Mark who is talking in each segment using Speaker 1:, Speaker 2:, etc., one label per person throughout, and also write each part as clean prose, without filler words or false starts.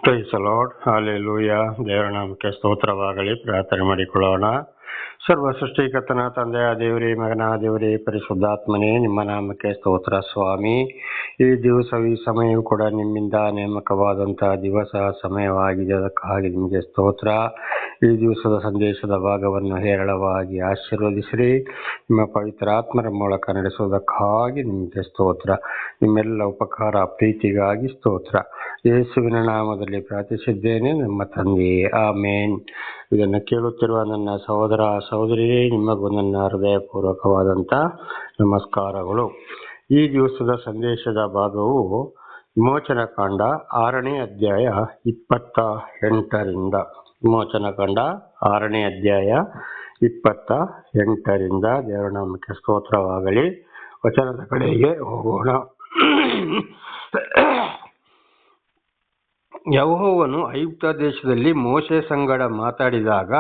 Speaker 1: Price the lord, hallelujah. ದೇವರ ನಾಮಕ್ಕೆ ಸ್ತೋತ್ರವಾಗಲಿ. ಪ್ರಾರ್ಥನೆ ಮಾಡಿಕೊಳ್ಳೋಣ. ಸರ್ವ ಸೃಷ್ಟಿಕರ್ತನ ತಂದೆಯ ದೇವರೇ, ಮಗನ ದೇವರೇ, ಪರಿಶುದ್ಧಾತ್ಮನೇ, ನಿಮ್ಮ ನಾಮಕ್ಕೆ ಸ್ತೋತ್ರ ಸ್ವಾಮಿ. ಈ ದಿವಸ ಈ ಸಮಯವೂ ಕೂಡ ನಿಮ್ಮಿಂದ ನೇಮಕವಾದಂತಹ ದಿವಸ ಸಮಯವಾಗಿದೆ. ಅದಕ್ಕಾಗಿ ನಿಮಗೆ ಸ್ತೋತ್ರ. ಈ ದಿವಸದ ಸಂದೇಶದ ಭಾಗವನ್ನು ಹೇರಳವಾಗಿ ಆಶೀರ್ವದಿಸಿರಿ. ನಿಮ್ಮ ಪವಿತ್ರ ಆತ್ಮರ ಮೂಲಕ ನಡೆಸುವುದಕ್ಕಾಗಿ ನಿಮಗೆ ಸ್ತೋತ್ರ. ನಿಮ್ಮೆಲ್ಲ ಉಪಕಾರ ಪ್ರೀತಿಗಾಗಿ ಸ್ತೋತ್ರ. ಯೇಸುವಿನ ನಾಮದಲ್ಲಿ ಪ್ರಾರ್ಥಿಸಿದ್ದೇನೆ ನಮ್ಮ ತಂದೆಯೇ, ಆಮೇನ್. ಇದನ್ನು ಕೇಳುತ್ತಿರುವ ನನ್ನ ಸಹೋದರ ಸಹೋದರಿಯೇ, ನಿಮಗೂ ನನ್ನ ಹೃದಯಪೂರ್ವಕವಾದಂಥ ನಮಸ್ಕಾರಗಳು. ಈ ದಿವಸದ ಸಂದೇಶದ ಭಾಗವು ವಿಮೋಚನಕಾಂಡ 6ನೇ ಅಧ್ಯಾಯ 28ರಿಂದ. ವಿಮೋಚನಕಾಂಡ 6ನೇ ಅಧ್ಯಾಯ 28ರಿಂದ. ದೇವರ ನಾಮಕ್ಕೆ ಸ್ತೋತ್ರವಾಗಲಿ. ವಚನದ ಕಡೆಗೆ ಹೋಗೋಣ. ಯೆಹೋವನು ಐಗುಪ್ತ ದೇಶದಲ್ಲಿ ಮೋಶೆ ಸಂಗಡ ಮಾತಾಡಿದಾಗ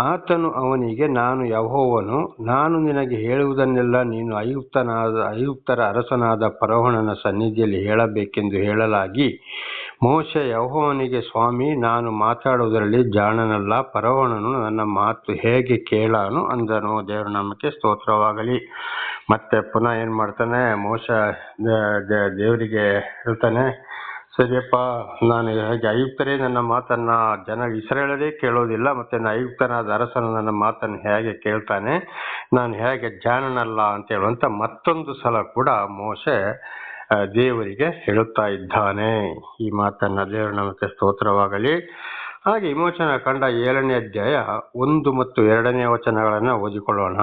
Speaker 1: ಆತನು ಅವನಿಗೆ, ನಾನು ಯೆಹೋವನು, ನಾನು ನಿನಗೆ ಹೇಳುವುದನ್ನೆಲ್ಲ ನೀನು ಐಗುಪ್ತರ ಅರಸನಾದ ಫರೋಹನನ ಸನ್ನಿಧಿಯಲ್ಲಿ ಹೇಳಬೇಕೆಂದು ಹೇಳಲಾಗಿ, ಮೋಶೆ ಯೆಹೋವನಿಗೆ, ಸ್ವಾಮಿ, ನಾನು ಮಾತಾಡುವುದರಲ್ಲಿ ಜಾಣನಲ್ಲ, ಫರೋಹನನು ನನ್ನ ಮಾತು ಹೇಗೆ ಕೇಳಾನು ಅಂದನು. ದೇವರ ನಾಮಕ್ಕೆ ಸ್ತೋತ್ರವಾಗಲಿ. ಮತ್ತೆ ಪುನಃ ಏನು ಮಾಡ್ತಾನೆ, ಮೋಶೆ ದೇವರಿಗೆ ಹೇಳ್ತಾನೆ, ಸರಿಯಪ್ಪ, ನಾನು ಹೇಗೆ ಐಗುಪ್ತರೇ ನನ್ನ ಮಾತನ್ನ ಇಸ್ರಾಯೇಲರೇ ಕೇಳೋದಿಲ್ಲ, ಮತ್ತೆ ಐಗುಪ್ತನಾದ ಅರಸನು ನನ್ನ ಮಾತನ್ನು ಹೇಗೆ ಕೇಳ್ತಾನೆ, ನಾನು ಹೇಗೆ ಜಾಣನಲ್ಲ ಅಂತ ಹೇಳುವಂತ ಮತ್ತೊಂದು ಸಲ ಕೂಡ ಮೋಶೆ ದೇವರಿಗೆ ಹೇಳುತ್ತಾ ಇದ್ದಾನೆ ಈ ಮಾತನ್ನ. ದೇವರ ನಾಮಕ್ಕೆ ಸ್ತೋತ್ರವಾಗಲಿ. ಹಾಗೆ ವಿಮೋಚನಕಾಂಡ 7ನೇ ಅಧ್ಯಾಯ 1 ಮತ್ತು 2ನೇ ವಚನಗಳನ್ನು ಓದಿಕೊಳ್ಳೋಣ.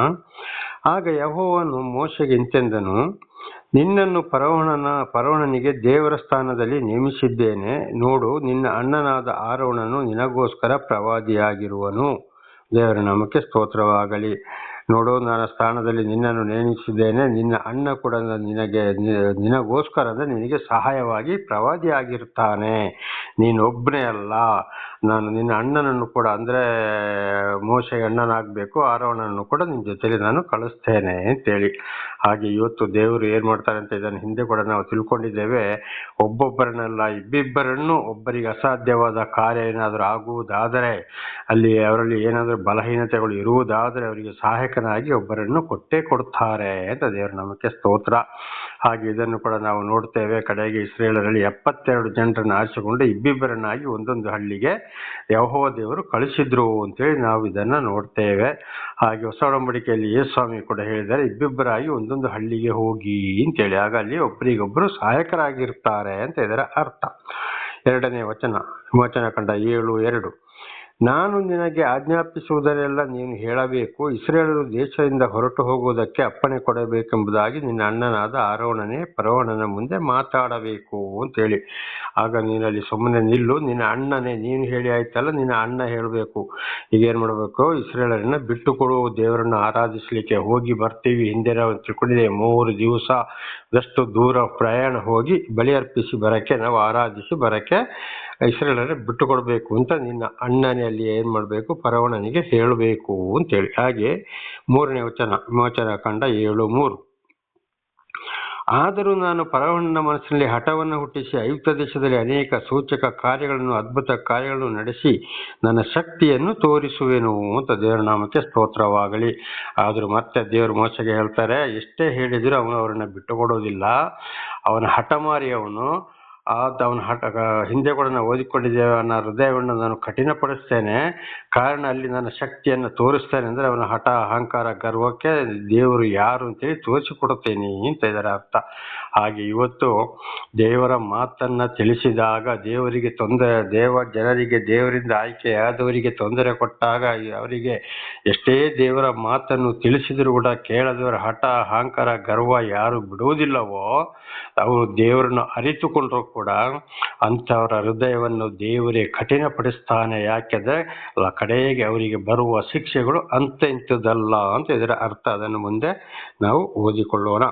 Speaker 1: ಆಗ ಯೆಹೋವನು ಮೋಶೆಗೆ ಇಂತೆಂದನು, ನಿನ್ನನ್ನು ಫರೋಹನಿಗೆ ದೇವರ ಸ್ಥಾನದಲ್ಲಿ ನೇಮಿಸಿದ್ದೇನೆ. ನೋಡು, ನಿನ್ನ ಅಣ್ಣನಾದ ಆರೋನನು ನಿನಗೋಸ್ಕರ ಪ್ರವಾದಿಯಾಗಿರುವನು. ದೇವರ ನಾಮಕ್ಕೆ ಸ್ತೋತ್ರವಾಗಲಿ. ನೋಡು, ನನ್ನ ಸ್ಥಾನದಲ್ಲಿ ನಿನ್ನನ್ನು ನೇಮಿಸಿದ್ದೇನೆ. ನಿನ್ನ ಅಣ್ಣ ಕೂಡ ನಿನಗೋಸ್ಕರ ನಿನಗೆ ಸಹಾಯವಾಗಿ ಪ್ರವಾದಿಯಾಗಿರ್ತಾನೆ. ನೀನೊಬ್ಬನೇ ಅಲ್ಲ, ನಾನು ನಿನ್ನ ಅಣ್ಣನನ್ನು ಕೂಡ, ಅಂದರೆ ಮೋಶೆಗೆ ಅಣ್ಣನಾಗಬೇಕು, ಆರೋನನ್ನು ಕೂಡ ನಿನ್ನ ಜೊತೆಲಿ ನಾನು ಕಳಿಸ್ತೇನೆ ಅಂತೇಳಿ. ಹಾಗೆ ಇವತ್ತು ದೇವರು ಏನು ಮಾಡ್ತಾರೆ ಅಂತ ಇದನ್ನು ಹಿಂದೆ ಕೂಡ ನಾವು ತಿಳ್ಕೊಂಡಿದ್ದೇವೆ. ಒಬ್ಬೊಬ್ಬರನ್ನೆಲ್ಲ, ಇಬ್ಬಿಬ್ಬರನ್ನು, ಒಬ್ಬರಿಗೆ ಅಸಾಧ್ಯವಾದ ಕಾರ್ಯ ಏನಾದರೂ ಆಗುವುದಾದರೆ, ಅವರಲ್ಲಿ ಏನಾದರೂ ಬಲಹೀನತೆಗಳು ಇರುವುದಾದರೆ ಅವರಿಗೆ ಸಹಾಯಕನಾಗಿ ಒಬ್ಬರನ್ನು ಕೊಟ್ಟೇ ಕೊಡ್ತಾರೆ ಅಂತ ದೇವರ ನಾಮಕ್ಕೆ ಸ್ತೋತ್ರ. ಹಾಗೆ ಇದನ್ನು ಕೂಡ ನಾವು ನೋಡ್ತೇವೆ. ಕಡೆಗೆ ಇಸ್ರಾಯೇಲರಲ್ಲಿ 72 ಜನರನ್ನು ಆರಿಸಿಕೊಂಡು ಇಬ್ಬಿಬ್ಬರನ್ನಾಗಿ ಒಂದೊಂದು ಹಳ್ಳಿಗೆ ಯೆಹೋವ ದೇವರು ಕಳಿಸಿದ್ರು ಅಂತೇಳಿ ನಾವು ಇದನ್ನ ನೋಡ್ತೇವೆ. ಹಾಗೆ ಹೊಸ ಒಡಂಬಡಿಕೆಯಲ್ಲಿ ಯೇಸು ಸ್ವಾಮಿ ಕೂಡ ಹೇಳಿದ್ದಾರೆ, ಇಬ್ಬಿಬ್ಬರಾಗಿ ಒಂದೊಂದು ಹಳ್ಳಿಗೆ ಹೋಗಿ ಅಂತೇಳಿ. ಆಗ ಅಲ್ಲಿ ಒಬ್ಬರಿಗೊಬ್ಬರು ಸಹಾಯಕರಾಗಿರ್ತಾರೆ ಅಂತ ಇದರ ಅರ್ಥ. 2ನೇ ವಚನ, ವಿಮೋಚನಕಾಂಡ 7:2. ನಾನು ನಿನಗೆ ಆಜ್ಞಾಪಿಸುವುದನ್ನೆಲ್ಲ ನೀನು ಹೇಳಬೇಕು. ಇಸ್ರಾಯೇಲರು ದೇಶದಿಂದ ಹೊರಟು ಹೋಗುವುದಕ್ಕೆ ಅಪ್ಪಣೆ ಕೊಡಬೇಕೆಂಬುದಾಗಿ ನಿನ್ನ ಅಣ್ಣನಾದ ಆರೋನನೇ ಫರೋಹನನ ಮುಂದೆ ಮಾತಾಡಬೇಕು ಅಂತೇಳಿ. ಆಗ ನೀನಲ್ಲಿ ಸುಮ್ಮನೆ ನಿಲ್ಲು, ನಿನ್ನ ಅಣ್ಣನೇ, ನೀನು ಹೇಳಿ ಆಯ್ತಲ್ಲ, ನಿನ್ನ ಅಣ್ಣ ಹೇಳಬೇಕು. ಈಗ ಏನು ಮಾಡಬೇಕು, ಇಸ್ರಾಯೇಲರನ್ನ ಬಿಟ್ಟು ಕೊಡು, ದೇವರನ್ನು ಆರಾಧಿಸಲಿಕ್ಕೆ ಹೋಗಿ ಬರ್ತೀವಿ. ಹಿಂದೆ ನಾವು ತಿಳ್ಕೊಂಡಿದ್ದೇವೆ, 3 ದಿವಸದಷ್ಟು ದೂರ ಪ್ರಯಾಣ ಹೋಗಿ ಬಲಿ ಅರ್ಪಿಸಿ ಬರಕ್ಕೆ, ನಾವು ಆರಾಧಿಸಿ ಬರಕ್ಕೆ ಇಸ್ರಾಯೇಲರನ್ನ ಬಿಟ್ಟು ಕೊಡಬೇಕು ಅಂತ ನಿನ್ನ ಅಣ್ಣನೇ ಅಲ್ಲಿ ಏನ್ ಮಾಡಬೇಕು, ಫರೋಹನಿಗೆ ಹೇಳಬೇಕು ಅಂತೇಳಿ. ಹಾಗೆ 3ನೇ ವಚನ, ವಿಮೋಚನಕಾಂಡ 7:3. ಆದರೂ ನಾನು ಫರೋಹನ ಮನಸ್ಸಿನಲ್ಲಿ ಹಠವನ್ನು ಹುಟ್ಟಿಸಿ ಐಗುಪ್ತ ದೇಶದಲ್ಲಿ ಅನೇಕ ಸೂಚಕ ಕಾರ್ಯಗಳನ್ನು, ಅದ್ಭುತ ಕಾರ್ಯಗಳನ್ನು ನಡೆಸಿ ನನ್ನ ಶಕ್ತಿಯನ್ನು ತೋರಿಸುವೆನು ಅಂತ ದೇವರ ನಾಮಕ್ಕೆ ಸ್ತೋತ್ರವಾಗಲಿ. ಆದರೂ ಮತ್ತೆ ದೇವರು ಮೋಶೆಗೆ ಹೇಳ್ತಾರೆ, ಎಷ್ಟೇ ಹೇಳಿದ್ರು ಅವನು ಅವರನ್ನ ಬಿಟ್ಟುಕೊಡೋದಿಲ್ಲ. ಅವನ ಹಠಮಾರಿ ಅವನು. ಅವನ ಹಿಂದೆ ಕೂಡ ನಾವು ಓದಿಕೊಂಡಿದ್ದೇವೆ, ಅವನ ಹೃದಯವನ್ನು ನಾನು ಕಠಿಣಪಡಿಸ್ತೇನೆ, ಕಾರಣ ಅಲ್ಲಿ ನನ್ನ ಶಕ್ತಿಯನ್ನು ತೋರಿಸ್ತೇನೆ ಅಂದರೆ ಅವನ ಹಠ, ಅಹಂಕಾರ, ಗರ್ವಕ್ಕೆ ದೇವರು ಯಾರು ಅಂತೇಳಿ ತೋರಿಸಿಕೊಡುತ್ತೇನೆ ಅಂತ ಇದರ ಅರ್ಥ. ಹಾಗೆ ಇವತ್ತು ದೇವರ ಮಾತನ್ನ ತಿಳಿಸಿದಾಗ ದೇವರಿಗೆ ಜನರಿಗೆ ದೇವರಿಂದ ಆಯ್ಕೆಯಾದವರಿಗೆ ತೊಂದರೆ ಕೊಟ್ಟಾಗ, ಅವರಿಗೆ ಎಷ್ಟೇ ದೇವರ ಮಾತನ್ನು ತಿಳಿಸಿದ್ರು ಕೂಡ ಕೇಳದವರ ಹಠ, ಅಹಂಕಾರ, ಗರ್ವ ಯಾರು ಬಿಡುವುದಿಲ್ಲವೋ, ಅವರು ದೇವರನ್ನು ಅರಿತುಕೊಂಡ್ರು ಕೂಡ ಅಂಥವರ ಹೃದಯವನ್ನು ದೇವರೇ ಕಠಿಣಪಡಿಸ್ತಾನೆ. ಯಾಕೆಂದ್ರೆ ಕಡೆಗೆ ಅವರಿಗೆ ಬರುವ ಶಿಕ್ಷೆಗಳು ಇಂಥದ್ದಲ್ಲ ಅಂತ ಇದರ ಅರ್ಥ. ಅದನ್ನು ಮುಂದೆ ನಾವು ಓದಿಕೊಳ್ಳೋಣ.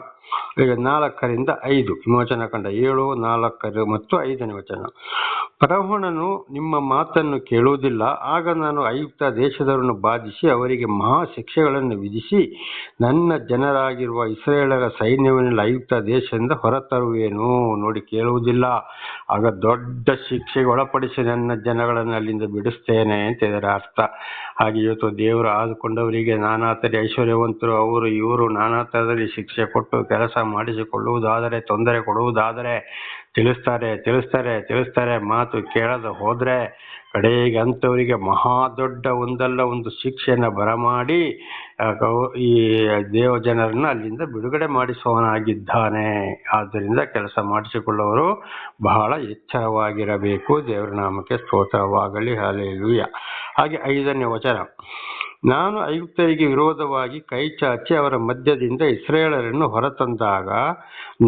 Speaker 1: ಈಗ 4-5 ವಿಮೋಚನಕಾಂಡ 7, 4 ಮತ್ತು 5ನೇ ವಚನ. ಫರೋಹನನು ನಿಮ್ಮ ಮಾತನ್ನು ಕೇಳುವುದಿಲ್ಲ, ಆಗ ನಾನು ಐಗುಪ್ತ ದೇಶದವರನ್ನು ಬಾಧಿಸಿ ಅವರಿಗೆ ಮಹಾ ಶಿಕ್ಷೆಗಳನ್ನು ವಿಧಿಸಿ ನನ್ನ ಜನರಾಗಿರುವ ಇಸ್ರಾಯೇಲರ ಸೈನ್ಯವನ್ನೆಲ್ಲ ಐಗುಪ್ತ ದೇಶದಿಂದ ಹೊರತರುವೇನು. ನೋಡಿ, ಕೇಳುವುದಿಲ್ಲ, ಆಗ ದೊಡ್ಡ ಶಿಕ್ಷೆಗೆ ಒಳಪಡಿಸಿ ನನ್ನ ಜನಗಳನ್ನು ಅಲ್ಲಿಂದ ಬಿಡಿಸ್ತೇನೆ ಅಂತ ಇದರ ಅರ್ಥ. ಹಾಗೆ ಇವತ್ತು ದೇವರು ಆದುಕೊಂಡವರಿಗೆ ನಾನಾ ಥರ ಐಶ್ವರ್ಯವಂತರು ಅವರು ಇವರು ನಾನಾ ಥರದಲ್ಲಿ ಶಿಕ್ಷೆ ಕೊಟ್ಟು ಕೆಲಸ ಮಾಡಿಸಿಕೊಳ್ಳುವುದಾದರೆ, ತೊಂದರೆ ಕೊಡುವುದಾದರೆ ತಿಳಿಸ್ತಾರೆ. ಮಾತು ಕೇಳದ ಹೋದ್ರೆ ಕಡೆಗೆ ಅಂಥವರಿಗೆ ಮಹಾ ದೊಡ್ಡ ಒಂದಲ್ಲ ಒಂದು ಶಿಕ್ಷೆಯನ್ನು ಬರಮಾಡಿ ಈ ದೇವ ಜನರನ್ನು ಅಲ್ಲಿಂದ ಬಿಡುಗಡೆ ಮಾಡಿಸುವವನಾಗಿದ್ದಾನೆ. ಆದ್ದರಿಂದ ಕೆಲಸ ಮಾಡಿಸಿಕೊಳ್ಳುವವರು ಬಹಳ ಎಚ್ಚರವಾಗಿರಬೇಕು. ದೇವರ ನಾಮಕ್ಕೆ ಸ್ತೋತ್ರವಾಗಲಿ. ಹಲ್ಲೆಲೂಯಾ. ಹಾಗೆ 5ನೇ ವಚನ. ನಾನು ಐಗುಪ್ತರಿಗೆ ವಿರೋಧವಾಗಿ ಕೈ ಚಾಚಿ ಅವರ ಮಧ್ಯದಿಂದ ಇಸ್ರಾಯೇಲರನ್ನು ಹೊರತಂದಾಗ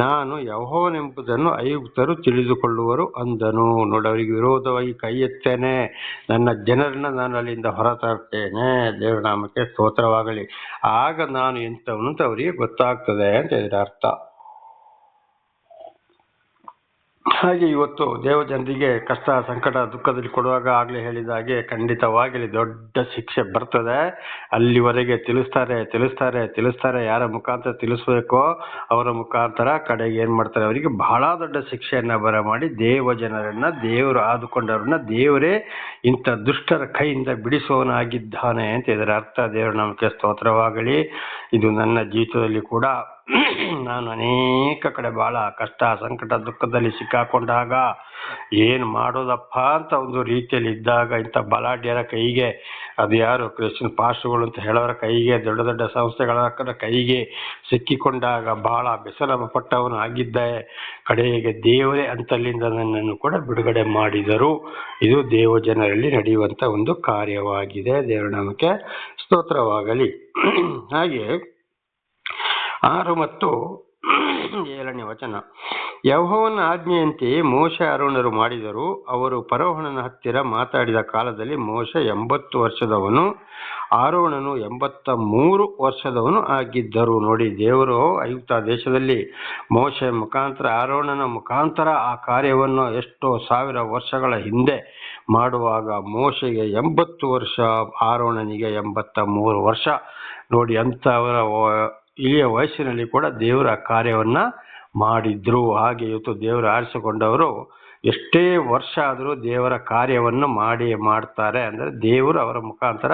Speaker 1: ನಾನು ಯೆಹೋವನೆಂಬುದನ್ನು ಐಗುಪ್ತರು ತಿಳಿದುಕೊಳ್ಳುವರು ಅಂದನು. ನೋಡಿ, ಅವರಿಗೆ ವಿರೋಧವಾಗಿ ಕೈ ಎತ್ತೇನೆ, ನನ್ನ ಜನರನ್ನ ನಾನು ಅಲ್ಲಿಂದ ಹೊರತರ್ತೇನೆ. ದೇವರ ನಾಮಕ್ಕೆ ಸ್ತೋತ್ರವಾಗಲಿ. ಆಗ ನಾನು ಎಂಥವನು ಅಂತ ಅವರಿಗೆ ಗೊತ್ತಾಗ್ತದೆ ಅಂತ ಇದರ ಅರ್ಥ. ಹಾಗೆ ಇವತ್ತು ದೇವ ಜನರಿಗೆ ಕಷ್ಟ ಸಂಕಟ ದುಃಖದಲ್ಲಿ ಕೊಡುವಾಗ ಆಗಲೇ ಹೇಳಿದ ಹಾಗೆ ಖಂಡಿತವಾಗಿ ದೊಡ್ಡ ಶಿಕ್ಷೆ ಬರ್ತದೆ. ಅಲ್ಲಿವರೆಗೆ ತಿಳಿಸ್ತಾರೆ. ಯಾರ ಮುಖಾಂತರ ತಿಳಿಸ್ಬೇಕೋ ಅವರ ಮುಖಾಂತರ ಕಡೆಗೆ ಏನು ಮಾಡ್ತಾರೆ, ಅವರಿಗೆ ಬಹಳ ದೊಡ್ಡ ಶಿಕ್ಷೆಯನ್ನು ಬರಮಾಡಿ ದೇವ ಜನರನ್ನ, ದೇವರು ಆದುಕೊಂಡವ್ರನ್ನ ದೇವರೇ ಇಂಥ ದುಷ್ಟರ ಕೈಯಿಂದ ಬಿಡಿಸುವವನಾಗಿದ್ದಾನೆ ಅಂತ ಇದರ ಅರ್ಥ. ದೇವರ ನಮಗೆ ಸ್ತೋತ್ರವಾಗಲಿ. ಇದು ನನ್ನ ಜೀವಿತದಲ್ಲಿ ಕೂಡ ನಾನು ಅನೇಕ ಕಡೆ ಬಹಳ ಕಷ್ಟ ಸಂಕಟ ದುಃಖದಲ್ಲಿ ಸಿಕ್ಕಾಕೊಂಡಾಗ ಏನು ಮಾಡೋದಪ್ಪ ಅಂತ ಒಂದು ರೀತಿಯಲ್ಲಿ ಇದ್ದಾಗ ಇಂಥ ಬಲಾಢ್ಯರ ಕೈಗೆ, ಅದು ಯಾರು ಕ್ರಿಶ್ಚಿಯನ್ ಪಾಸ್ಟರ್ಗಳು ಅಂತ ಹೇಳೋರ ಕೈಗೆ, ದೊಡ್ಡ ದೊಡ್ಡ ಸಂಸ್ಥೆಗಳ ಕೈಗೆ ಸಿಕ್ಕಿಕೊಂಡಾಗ ಬಹಳ ಬೆಸರ ಪಟ್ಟವನು ಆಗಿದ್ದೆ. ಕಡೆಗೆ ದೇವರೇ ಅಂತಲ್ಲಿಂದ ನನ್ನನ್ನು ಕೂಡ ಬಿಡುಗಡೆ ಮಾಡಿದರು. ಇದು ದೇವ ಜನರಲ್ಲಿ ನಡೆಯುವಂಥ ಒಂದು ಕಾರ್ಯವಾಗಿದೆ. ದೇವರ ನಾಮಕ್ಕೆ ಸ್ತೋತ್ರವಾಗಲಿ. ಹಾಗೆ 6 ಮತ್ತು 7ನೇ ವಚನ. ಯೆಹೋವನ ಆಜ್ಞೆಯಂತೆಯೇ ಮೋಶೆ ಆರೋನರು ಮಾಡಿದರು. ಅವರು ಫರೋಹನ ಹತ್ತಿರ ಮಾತಾಡಿದ ಕಾಲದಲ್ಲಿ ಮೋಶೆ 80 ವರ್ಷದವನು, ಆರೋನನು 83 ವರ್ಷದವನು ಆಗಿದ್ದರು. ನೋಡಿ, ದೇವರು ಐಗುಪ್ತ ದೇಶದಲ್ಲಿ ಮೋಶೆ ಮುಖಾಂತರ, ಆರೋನನ ಮುಖಾಂತರ ಆ ಕಾರ್ಯವನ್ನು ಎಷ್ಟೋ 1000 ವರ್ಷಗಳ ಹಿಂದೆ ಮಾಡುವಾಗ ಮೋಶೆಗೆ 80 ವರ್ಷ, ಆರೋನನಿಗೆ 83 ವರ್ಷ. ನೋಡಿ, ಅಂಥವರ ಇಳಿಯ ವಯಸ್ಸಿನಲ್ಲಿ ಕೂಡ ದೇವರ ಕಾರ್ಯವನ್ನ ಮಾಡಿದ್ರು. ಹಾಗೆ ಇವತ್ತು ದೇವರು ಆರಿಸಿಕೊಂಡವರು ಎಷ್ಟೇ ವರ್ಷ ಆದರೂ ದೇವರ ಕಾರ್ಯವನ್ನು ಮಾಡ್ತಾರೆ. ಅಂದರೆ ದೇವರು ಅವರ ಮುಖಾಂತರ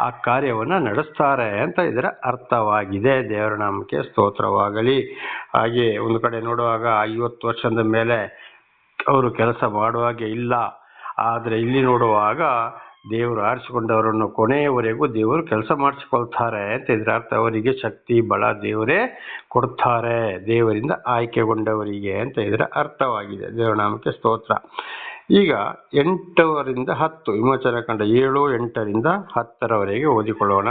Speaker 1: ಆ ಕಾರ್ಯವನ್ನು ನಡೆಸ್ತಾರೆ ಅಂತ ಇದರ ಅರ್ಥವಾಗಿದೆ. ದೇವರ ನಾಮಕ್ಕೆ ಸ್ತೋತ್ರವಾಗಲಿ. ಹಾಗೆ ಒಂದು ಕಡೆ ನೋಡುವಾಗ 50 ವರ್ಷದ ಮೇಲೆ ಅವರು ಕೆಲಸ ಮಾಡುವಾಗೆ ಇಲ್ಲ. ಆದರೆ ಇಲ್ಲಿ ನೋಡುವಾಗ ದೇವರು ಆರಿಸಿಕೊಂಡವರನ್ನು ಕೊನೆಯವರೆಗೂ ದೇವರು ಕೆಲಸ ಮಾಡಿಸಿಕೊಳ್ತಾರೆ ಅಂತ ಇದರ ಅರ್ಥ. ಅವರಿಗೆ ಶಕ್ತಿ ಬಲ ದೇವರೇ ಕೊಡ್ತಾರೆ, ದೇವರಿಂದ ಆಯ್ಕೆಗೊಂಡವರಿಗೆ ಅಂತ ಇದರ ಅರ್ಥವಾಗಿದೆ. ದೇವರ ನಾಮಕ್ಕೆ ಸ್ತೋತ್ರ. ಈಗ 8ರಿಂದ 10 ವಿಮೋಚನಕಾಂಡ 7, 8ರಿಂದ 10ರವರೆಗೆ ಓದಿಕೊಳ್ಳೋಣ.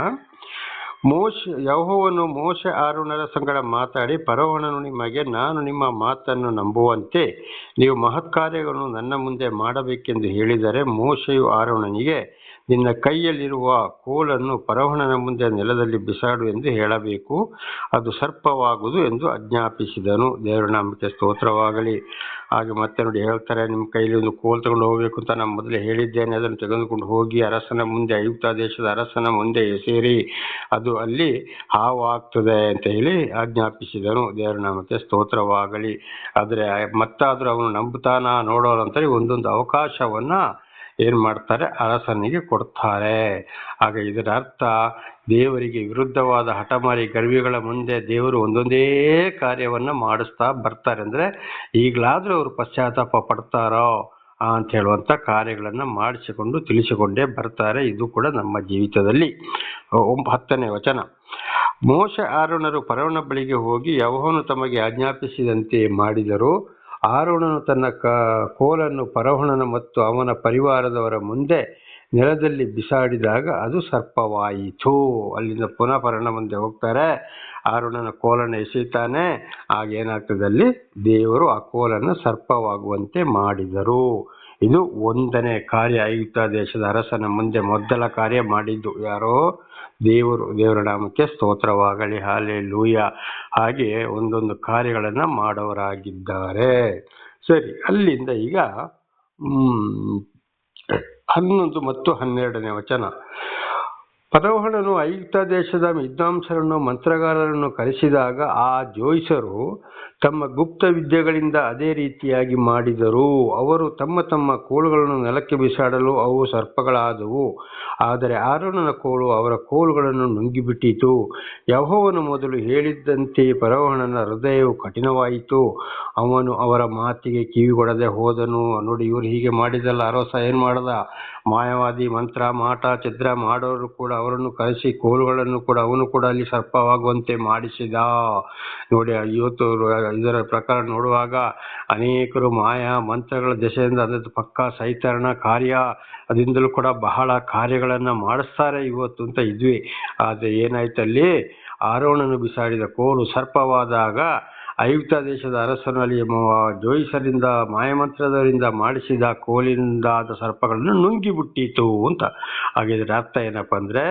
Speaker 1: ಯೆಹೋವನು ಮೋಶೆ ಆರೋನರ ಸಂಗಡ ಮಾತಾಡಿ, ಫರೋಹನು ನಿಮಗೆ ನಾನು ನಿಮ್ಮ ಮಾತನ್ನು ನಂಬುವಂತೆ ನೀವು ಮಹತ್ಕಾರ್ಯಗಳನ್ನು ನನ್ನ ಮುಂದೆ ಮಾಡಬೇಕೆಂದು ಹೇಳಿದರೆ, ಮೋಶೆಯು ಆರೋನನಿಗೆ ನಿನ್ನ ಕೈಯಲ್ಲಿರುವ ಕೋಲನ್ನು ಫರೋಹನ ಮುಂದೆ ನೆಲದಲ್ಲಿ ಬಿಸಾಡು ಎಂದು ಹೇಳಬೇಕು, ಅದು ಸರ್ಪವಾಗುವುದು ಎಂದು ಆಜ್ಞಾಪಿಸಿದನು. ದೇವರ ನಾಮಕ್ಕೆ ಸ್ತೋತ್ರವಾಗಲಿ. ಹಾಗೆ ಮತ್ತೆ ನೋಡಿ ಹೇಳ್ತಾರೆ, ನಿಮ್ಮ ಕೈಯಲ್ಲಿ ಒಂದು ಕೋಲ್ ತಗೊಂಡು ಹೋಗ್ಬೇಕು ಅಂತ ನಾನು ಮೊದಲೇ ಹೇಳಿದ್ದೇನೆ, ಅದನ್ನು ತೆಗೆದುಕೊಂಡು ಹೋಗಿ ಅರಸನ ಮುಂದೆ, ಐಗುಪ್ತ ದೇಶದ ಅರಸನ ಮುಂದೆ ಎಸೇರಿ, ಅದು ಅಲ್ಲಿ ಹಾವು ಆಗ್ತದೆ ಅಂತ ಹೇಳಿ ಆಜ್ಞಾಪಿಸಿದನು. ದೇವರ ನಾಮಕ್ಕೆ ಸ್ತೋತ್ರವಾಗಲಿ. ಆದರೆ ಮತ್ತಾದರೂ ಅವನು ನಂಬುತ್ತಾನ ನೋಡೋರಂತೇಳಿ ಒಂದೊಂದು ಅವಕಾಶವನ್ನ ಏನ್ ಮಾಡ್ತಾರೆ, ಅರಸನಿಗೆ ಕೊಡ್ತಾರೆ. ಆಗ ಇದರ ಅರ್ಥ, ದೇವರಿಗೆ ವಿರುದ್ಧವಾದ ಹಠಮಾರಿ ಗರ್ವಿಗಳ ಮುಂದೆ ದೇವರು ಒಂದೊಂದೇ ಕಾರ್ಯವನ್ನ ಮಾಡಿಸ್ತಾ ಬರ್ತಾರೆ. ಅಂದ್ರೆ ಈಗಲಾದ್ರೂ ಅವರು ಪಶ್ಚಾತ್ತಾಪ ಪಡ್ತಾರೋ ಅಂತ ಹೇಳುವಂತ ಕಾರ್ಯಗಳನ್ನ ಮಾಡಿಸಿಕೊಂಡು ತಿಳಿಸಿಕೊಂಡೇ ಬರ್ತಾರೆ. ಇದು ಕೂಡ ನಮ್ಮ ಜೀವಿತದಲ್ಲಿ. 10ನೇ ವಚನ. ಮೋಶೆ ಆರೋನರು ಫರೋಹನ ಬಳಿಗೆ ಹೋಗಿ ಯೆಹೋವನು ತಮಗೆ ಆಜ್ಞಾಪಿಸಿದಂತೆ ಮಾಡಿದರು. ಆರೋನನು ತನ್ನ ಕೋಲನ್ನು ಫರೋಹನ ಮತ್ತು ಅವನ ಪರಿವಾರದವರ ಮುಂದೆ ನೆಲದಲ್ಲಿ ಬಿಸಾಡಿದಾಗ ಅದು ಸರ್ಪವಾಯಿತು. ಅಲ್ಲಿಂದ ಪುನಃ ಪರಣ ಮುಂದೆ ಹೋಗ್ತಾರೆ. ಆರೋನನ ಕೋಲನ್ನು ಎಸೆಯುತ್ತಾನೆ. ಆಗ ಏನಾಗ್ತದೆ, ಅಲ್ಲಿ ದೇವರು ಆ ಕೋಲನ್ನು ಸರ್ಪವಾಗುವಂತೆ ಮಾಡಿದರು. ಇದು ಒಂದನೇ ಕಾರ್ಯ. ಐಗುಪ್ತ ದೇಶದ ಅರಸನ ಮುಂದೆ ಮೊದಲ ಕಾರ್ಯ ಮಾಡಿದ್ದು ಯಾರೋ? ದೇವರು. ದೇವರ ನಾಮಕ್ಕೆ ಸ್ತೋತ್ರವಾಗಲಿ, ಹಲ್ಲೆಲೂಯ. ಹಾಗೆ ಒಂದೊಂದು ಕಾರ್ಯಗಳನ್ನು ಮಾಡೋರಾಗಿದ್ದಾರೆ. ಸರಿ, ಅಲ್ಲಿಂದ ಈಗ 11 ಮತ್ತು 12ನೇ ವಚನ. ಫರೋಹನನು ಐಗುಪ್ತ ದೇಶದ ವಿದ್ವಾಂಸರನ್ನು ಮಂತ್ರಗಾರರನ್ನು ಕರೆಸಿದಾಗ ಆ ಜೋಯಿಸರು ತಮ್ಮ ಗುಪ್ತ ವಿದ್ಯೆಗಳಿಂದ ಅದೇ ರೀತಿಯಾಗಿ ಮಾಡಿದರು. ಅವರು ತಮ್ಮ ತಮ್ಮ ಕೋಲುಗಳನ್ನು ನೆಲಕ್ಕೆ ಬಿಸಾಡಲು ಅವು ಸರ್ಪಗಳಾದವು. ಆದರೆ ಆರೋನನ ಕೋಲು ಅವರ ಕೋಲುಗಳನ್ನು ನುಂಗಿಬಿಟ್ಟಿತು. ಯೆಹೋವನು ಮೊದಲು ಹೇಳಿದ್ದಂತೆ ಫರೋಹನನ ಹೃದಯವು ಕಠಿಣವಾಯಿತು. ಅವನು ಅವರ ಮಾತಿಗೆ ಕಿವಿಗೊಡದೆ ಹೋದನು. ನೋಡಿ, ಇವರು ಹೀಗೆ ಮಾಡಿದಲ್ಲ. ಅರಸ ಏನು ಮಾಡ್ದ? ಮಾಯವಾದಿ, ಮಂತ್ರ, ಮಾಟ, ಛಿದ್ರ ಮಾಡೋರು ಕೂಡ ಅವರನ್ನು ಕರೆಸಿ ಕೋಲುಗಳನ್ನು ಕೂಡ ಅವನು ಕೂಡ ಅಲ್ಲಿ ಸರ್ಪವಾಗುವಂತೆ ಮಾಡಿಸಿದ. ನೋಡಿ, ಇವತ್ತು ಇದರ ಪ್ರಕಾರ ನೋಡುವಾಗ ಅನೇಕರು ಮಾಯ ಮಂತ್ರಗಳ ದೆಸೆಯಿಂದ ಅದರ ಪಕ್ಕಾ ಸೈತಾನ ಕಾರ್ಯ ಅದರಿಂದಲೂ ಕೂಡ ಬಹಳ ಕಾರ್ಯಗಳನ್ನು ಮಾಡಿಸ್ತಾರೆ ಇವತ್ತು ಅಂತ ಇದ್ವಿ. ಆದರೆ ಏನಾಯ್ತಲ್ಲಿ? ಆರೋನನು ಬಿಸಾಡಿದ ಕೋಲು ಸರ್ಪವಾದಾಗ ಐಗುಪ್ತ ದೇಶದ ಅರಸನಲ್ಲಿ ಜೋಯಿಸರಿಂದ ಮಾಯಮಂತ್ರದವರಿಂದ ಮಾಡಿಸಿದ ಕೋಲಿನಿಂದಾದ ಸರ್ಪಗಳನ್ನು ನುಂಗಿಬಿಟ್ಟಿತು ಅಂತ. ಹಾಗಿದ್ರೆ ಅರ್ಥ ಏನಪ್ಪ ಅಂದರೆ,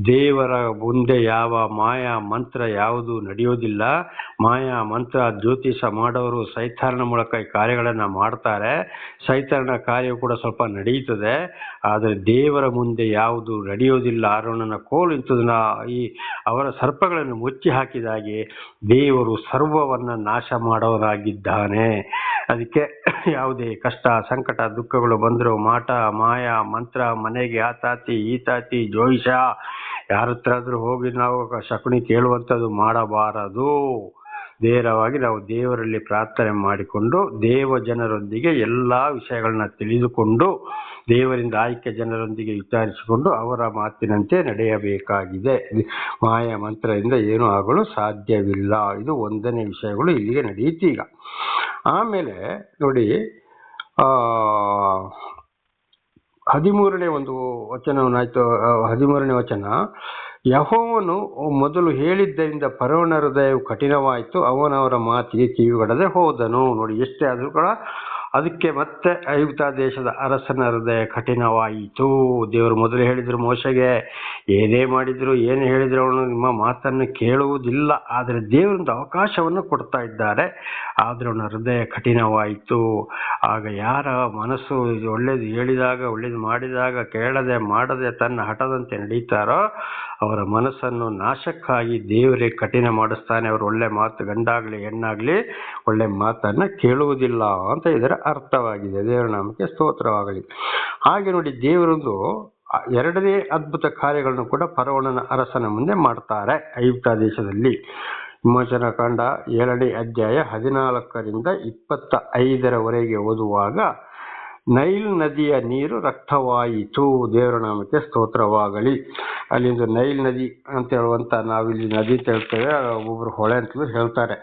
Speaker 1: ದೇವರ ಮುಂದೆ ಯಾವ ಮಾಯ ಮಂತ್ರ ಯಾವುದು ನಡೆಯೋದಿಲ್ಲ. ಮಾಯ ಮಂತ್ರ ಜ್ಯೋತಿಷ ಮಾಡೋರು ಸೈತಾನನ ಮೂಲಕ ಈ ಕಾರ್ಯಗಳನ್ನು ಮಾಡ್ತಾರೆ. ಸೈತಾನನ ಕಾರ್ಯವು ಕೂಡ ಸ್ವಲ್ಪ ನಡೆಯುತ್ತದೆ. ಆದರೆ ದೇವರ ಮುಂದೆ ಯಾವುದು ನಡೆಯೋದಿಲ್ಲ. ಆರೋನನ ಕೋಲು ಇಂಥದನ್ನ ಅವರ ಸರ್ಪಗಳನ್ನು ಮುಚ್ಚಿ ಹಾಕಿದಾಗೆ ದೇವರು ಸರ್ವವನ್ನು ನಾಶ ಮಾಡೋರಾಗಿದ್ದಾನೆ. ಅದಕ್ಕೆ ಯಾವುದೇ ಕಷ್ಟ, ಸಂಕಟ, ದುಃಖಗಳು ಬಂದರೂ ಮಾಟ, ಮಾಯ, ಮಂತ್ರ, ಮನೆಗೆ ಆತಾತಿ ಈತಾತಿ, ಜೋಯಿಷ ಯಾರ ಹತ್ರ ಆದರೂ ಹೋಗಿ ನಾವು ಶಕುನಿ ಕೇಳುವಂಥದ್ದು ಮಾಡಬಾರದು. ನೇರವಾಗಿ ನಾವು ದೇವರಲ್ಲಿ ಪ್ರಾರ್ಥನೆ ಮಾಡಿಕೊಂಡು ದೇವ ಜನರೊಂದಿಗೆ ಎಲ್ಲ ವಿಷಯಗಳನ್ನ ತಿಳಿದುಕೊಂಡು ದೇವರಿಂದ ಆಯ್ಕೆ ಜನರೊಂದಿಗೆ ವಿಚಾರಿಸಿಕೊಂಡು ಅವರ ಮಾತಿನಂತೆ ನಡೆಯಬೇಕಾಗಿದೆ. ಮಾಯ ಮಂತ್ರದಿಂದ ಏನೂ ಆಗಲು ಸಾಧ್ಯವಿಲ್ಲ. ಇದು ಒಂದನೇ ವಿಷಯಗಳು ಇಲ್ಲಿಗೆ ನಡೆಯುತ್ತೆ. ಈಗ ಆಮೇಲೆ ನೋಡಿ, 13ನೇ ಒಂದು ವಚನವನ್ನಾಯ್ತು. 13ನೇ ವಚನ. ಯೆಹೋವನು ಮೊದಲು ಹೇಳಿದ್ದರಿಂದ ಫರೋಹನ ಹೃದಯವು ಕಠಿಣವಾಯಿತು. ಅವನವರ ಮಾತಿಗೆ ಕಿವಿಗೊಡದೆ ಹೋದನು. ನೋಡಿ, ಎಷ್ಟೇ ಆದರೂ ಕೂಡ ಅದಕ್ಕೆ ಮತ್ತೆ ಐಗುಪ್ತ ದೇಶದ ಅರಸನ ಹೃದಯ ಕಠಿಣವಾಯಿತು. ದೇವರು ಮೊದಲು ಹೇಳಿದ್ರು ಮೋಶೆಗೆ, ಏನೇ ಮಾಡಿದ್ರು ಏನು ಹೇಳಿದ್ರು ಅವನು ನಿಮ್ಮ ಮಾತನ್ನು ಕೇಳುವುದಿಲ್ಲ. ಆದರೆ ದೇವರೊಂದು ಅವಕಾಶವನ್ನು ಕೊಡ್ತಾ ಇದ್ದಾರೆ. ಆದರೆ ಅವನ ಹೃದಯ ಕಠಿಣವಾಯಿತು. ಆಗ ಯಾರ ಮನಸ್ಸು ಒಳ್ಳೇದು ಹೇಳಿದಾಗ, ಒಳ್ಳೇದು ಮಾಡಿದಾಗ ಕೇಳದೆ ಮಾಡದೆ ತನ್ನ ಹಠದಂತೆ ನಡೀತಾರೋ ಅವರ ಮನಸ್ಸನ್ನು ನಾಶಕ್ಕಾಗಿ ದೇವರೇ ಕಠಿಣ ಮಾಡಿಸ್ತಾನೆ. ಅವರು ಒಳ್ಳೆ ಮಾತು, ಗಂಡಾಗಲಿ ಹೆಣ್ಣಾಗಲಿ ಒಳ್ಳೆ ಮಾತನ್ನು ಕೇಳುವುದಿಲ್ಲ ಅಂತ ಇದರ ಅರ್ಥವಾಗಿದೆ. ದೇವರ ನಾಮಕ್ಕೆ ಸ್ತೋತ್ರವಾಗಲಿ. ಹಾಗೆ ನೋಡಿ, ದೇವರೊಂದು 2ನೇ ಅದ್ಭುತ ಕಾರ್ಯಗಳನ್ನು ಕೂಡ ಫರೋಹನ ಅರಸನ ಮುಂದೆ ಮಾಡ್ತಾರೆ ಐಗುಪ್ತ ದೇಶದಲ್ಲಿ. ವಿಮೋಚನಾ ಕಾಂಡ 7ನೇ ಅಧ್ಯಾಯ 14ರಿಂದ 25ರವರೆಗೆ ಓದುವಾಗ, ನೈಲ್ ನದಿಯ ನೀರು ರಕ್ತವಾಯಿತು. ದೇವರ ನಾಮಕ್ಕೆ ಸ್ತೋತ್ರವಾಗಲಿ. ಅಲ್ಲಿಂದ ನೈಲ್ ನದಿ ಅಂತ ಹೇಳುವಂಥ, ನಾವಿಲ್ಲಿ ನದಿ ಅಂತ ಹೇಳ್ತೇವೆ, ಒಬ್ಬೊಬ್ಬರು ಹೊಳೆ ಅಂತಲೂ ಹೇಳ್ತಾರೆ.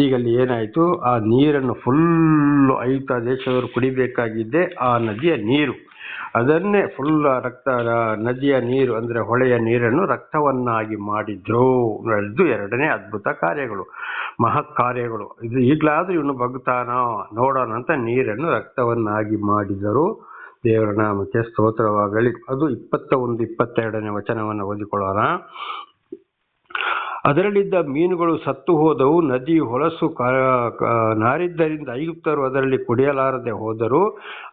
Speaker 1: ಈಗ ಅಲ್ಲಿ ಏನಾಯಿತು, ಆ ನೀರನ್ನು ಫುಲ್ಲು ಐಗುಪ್ತ ದೇಶದವರು ಕುಡಿಬೇಕಾಗಿದ್ದೆ ಆ ನದಿಯ ನೀರು. ಅದನ್ನೇ ಫುಲ್ ನದಿಯ ನೀರು ಅಂದರೆ ಹೊಳೆಯ ನೀರನ್ನು ರಕ್ತವನ್ನಾಗಿ ಮಾಡಿದ್ರು. ಇದು 2ನೇ ಅದ್ಭುತ ಕಾರ್ಯಗಳು, ಮಹತ್ ಕಾರ್ಯಗಳು. ಇದು ಈಗಲಾದ್ರೂ ಇವನು ಬಗ್ತಾನ ನೋಡೋಣ ಅಂತ ನೀರನ್ನು ರಕ್ತವನ್ನಾಗಿ ಮಾಡಿದರು. ದೇವರ ನಾಮಕ್ಕೆ ಸ್ತೋತ್ರವಾಗಲಿ. ಅದು 21, 22ನೇ ವಚನವನ್ನು ಓದಿಕೊಳ್ಳೋಣ. ಅದರಲ್ಲಿದ್ದ ಮೀನುಗಳು ಸತ್ತು ಹೋದವು. ನದಿ ಹೊಲಸು ನಾರಿದ್ದರಿಂದ ಐಗುಪ್ತರು ಅದರಲ್ಲಿ ಕುಡಿಯಲಾರದೆ ಹೋದರು.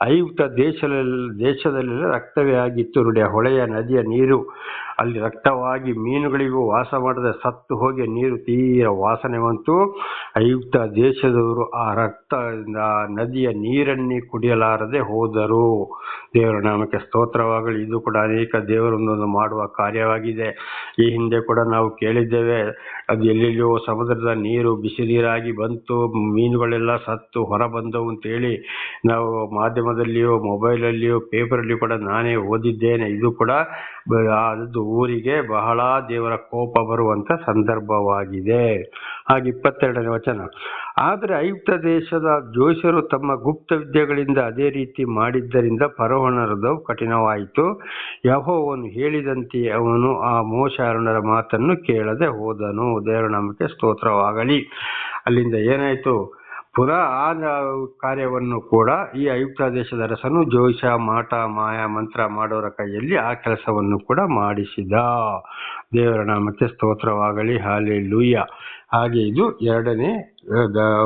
Speaker 1: ಐಗುಪ್ತ ದೇಶದಲ್ಲೆಲ್ಲ ರಕ್ತವೇ ಆಗಿತ್ತು. ನೋಡಿ, ಹೊಳೆಯ ನದಿಯ ನೀರು ಅಲ್ಲಿ ರಕ್ತವಾಗಿ ಮೀನುಗಳಿಗೂ ವಾಸ ಮಾಡದೆ ಸತ್ತು ಹೋಗಿ ನೀರು ತೀರ ವಾಸನೆ ಬಂತು. ಐಗುಪ್ತ ದೇಶದವರು ಆ ನದಿಯ ನೀರನ್ನೇ ಕುಡಿಯಲಾರದೆ ಹೋದರು. ದೇವರ ನಾಮಕ್ಕೆ ಸ್ತೋತ್ರವಾಗಲಿ. ಇದು ಕೂಡ ಅನೇಕ ದೇವರೊಂದೊಂದು ಮಾಡುವ ಕಾರ್ಯವಾಗಿದೆ. ಈ ಹಿಂದೆ ಕೂಡ ನಾವು ಕೇಳಿದ್ದೇವೆ, ಅದು ಎಲ್ಲೆಲ್ಲೋ ಸಮುದ್ರದ ನೀರು ಬಿಸಿ ನೀರಾಗಿ ಬಂತು, ಮೀನುಗಳೆಲ್ಲ ಸತ್ತು ಹೊರ ಬಂದವು ಅಂತೇಳಿ ನಾವು ಮಾಧ್ಯಮದಲ್ಲಿಯೋ ಮೊಬೈಲಲ್ಲಿಯೋ ಪೇಪರಲ್ಲಿಯೂ ಕೂಡ ನಾನೇ ಓದಿದ್ದೇನೆ. ಇದು ಕೂಡ ಅದು ಊರಿಗೆ ಬಹಳ ದೇವರ ಕೋಪ ಬರುವಂತ ಸಂದರ್ಭವಾಗಿದೆ. ಹಾಗೆ 22ನೇ ವಚನ. ಆದರೆ ಐಗುಪ್ತ ದೇಶದ ಜೋಯಿಸರು ತಮ್ಮ ಗುಪ್ತ ವಿದ್ಯೆಗಳಿಂದ ಅದೇ ರೀತಿ ಮಾಡಿದ್ದರಿಂದ ಫರೋಹನ ಹೃದಯವು ಕಠಿಣವಾಯಿತು. ಯೆಹೋವನು ಹೇಳಿದಂತೆಯೇ ಅವನು ಆ ಮೋಶೆ ಆರೋನರ ಮಾತನ್ನು ಕೇಳದೆ ಹೋದನು. ದೇವರ ನಾಮಕ್ಕೆ ಸ್ತೋತ್ರವಾಗಲಿ. ಅಲ್ಲಿಂದ ಏನಾಯಿತು, ಪುನಃ ಆ ಕಾರ್ಯವನ್ನು ಕೂಡ ಈ ಐಗುಪ್ತ ದೇಶದ ಅರಸನು ಜೋಯಿಸ, ಮಾಟ, ಮಾಯ, ಮಂತ್ರ ಮಾಡೋರ ಕೈಯಲ್ಲಿ ಆ ಕೆಲಸವನ್ನು ಕೂಡ ಮಾಡಿಸಿದ. ದೇವರ ನಾಮಕ್ಕೆ ಸ್ತೋತ್ರವಾಗಲಿ. ಹಾಲೆಲೂಯ. ಹಾಗೆ ಇದು ಎರಡನೇ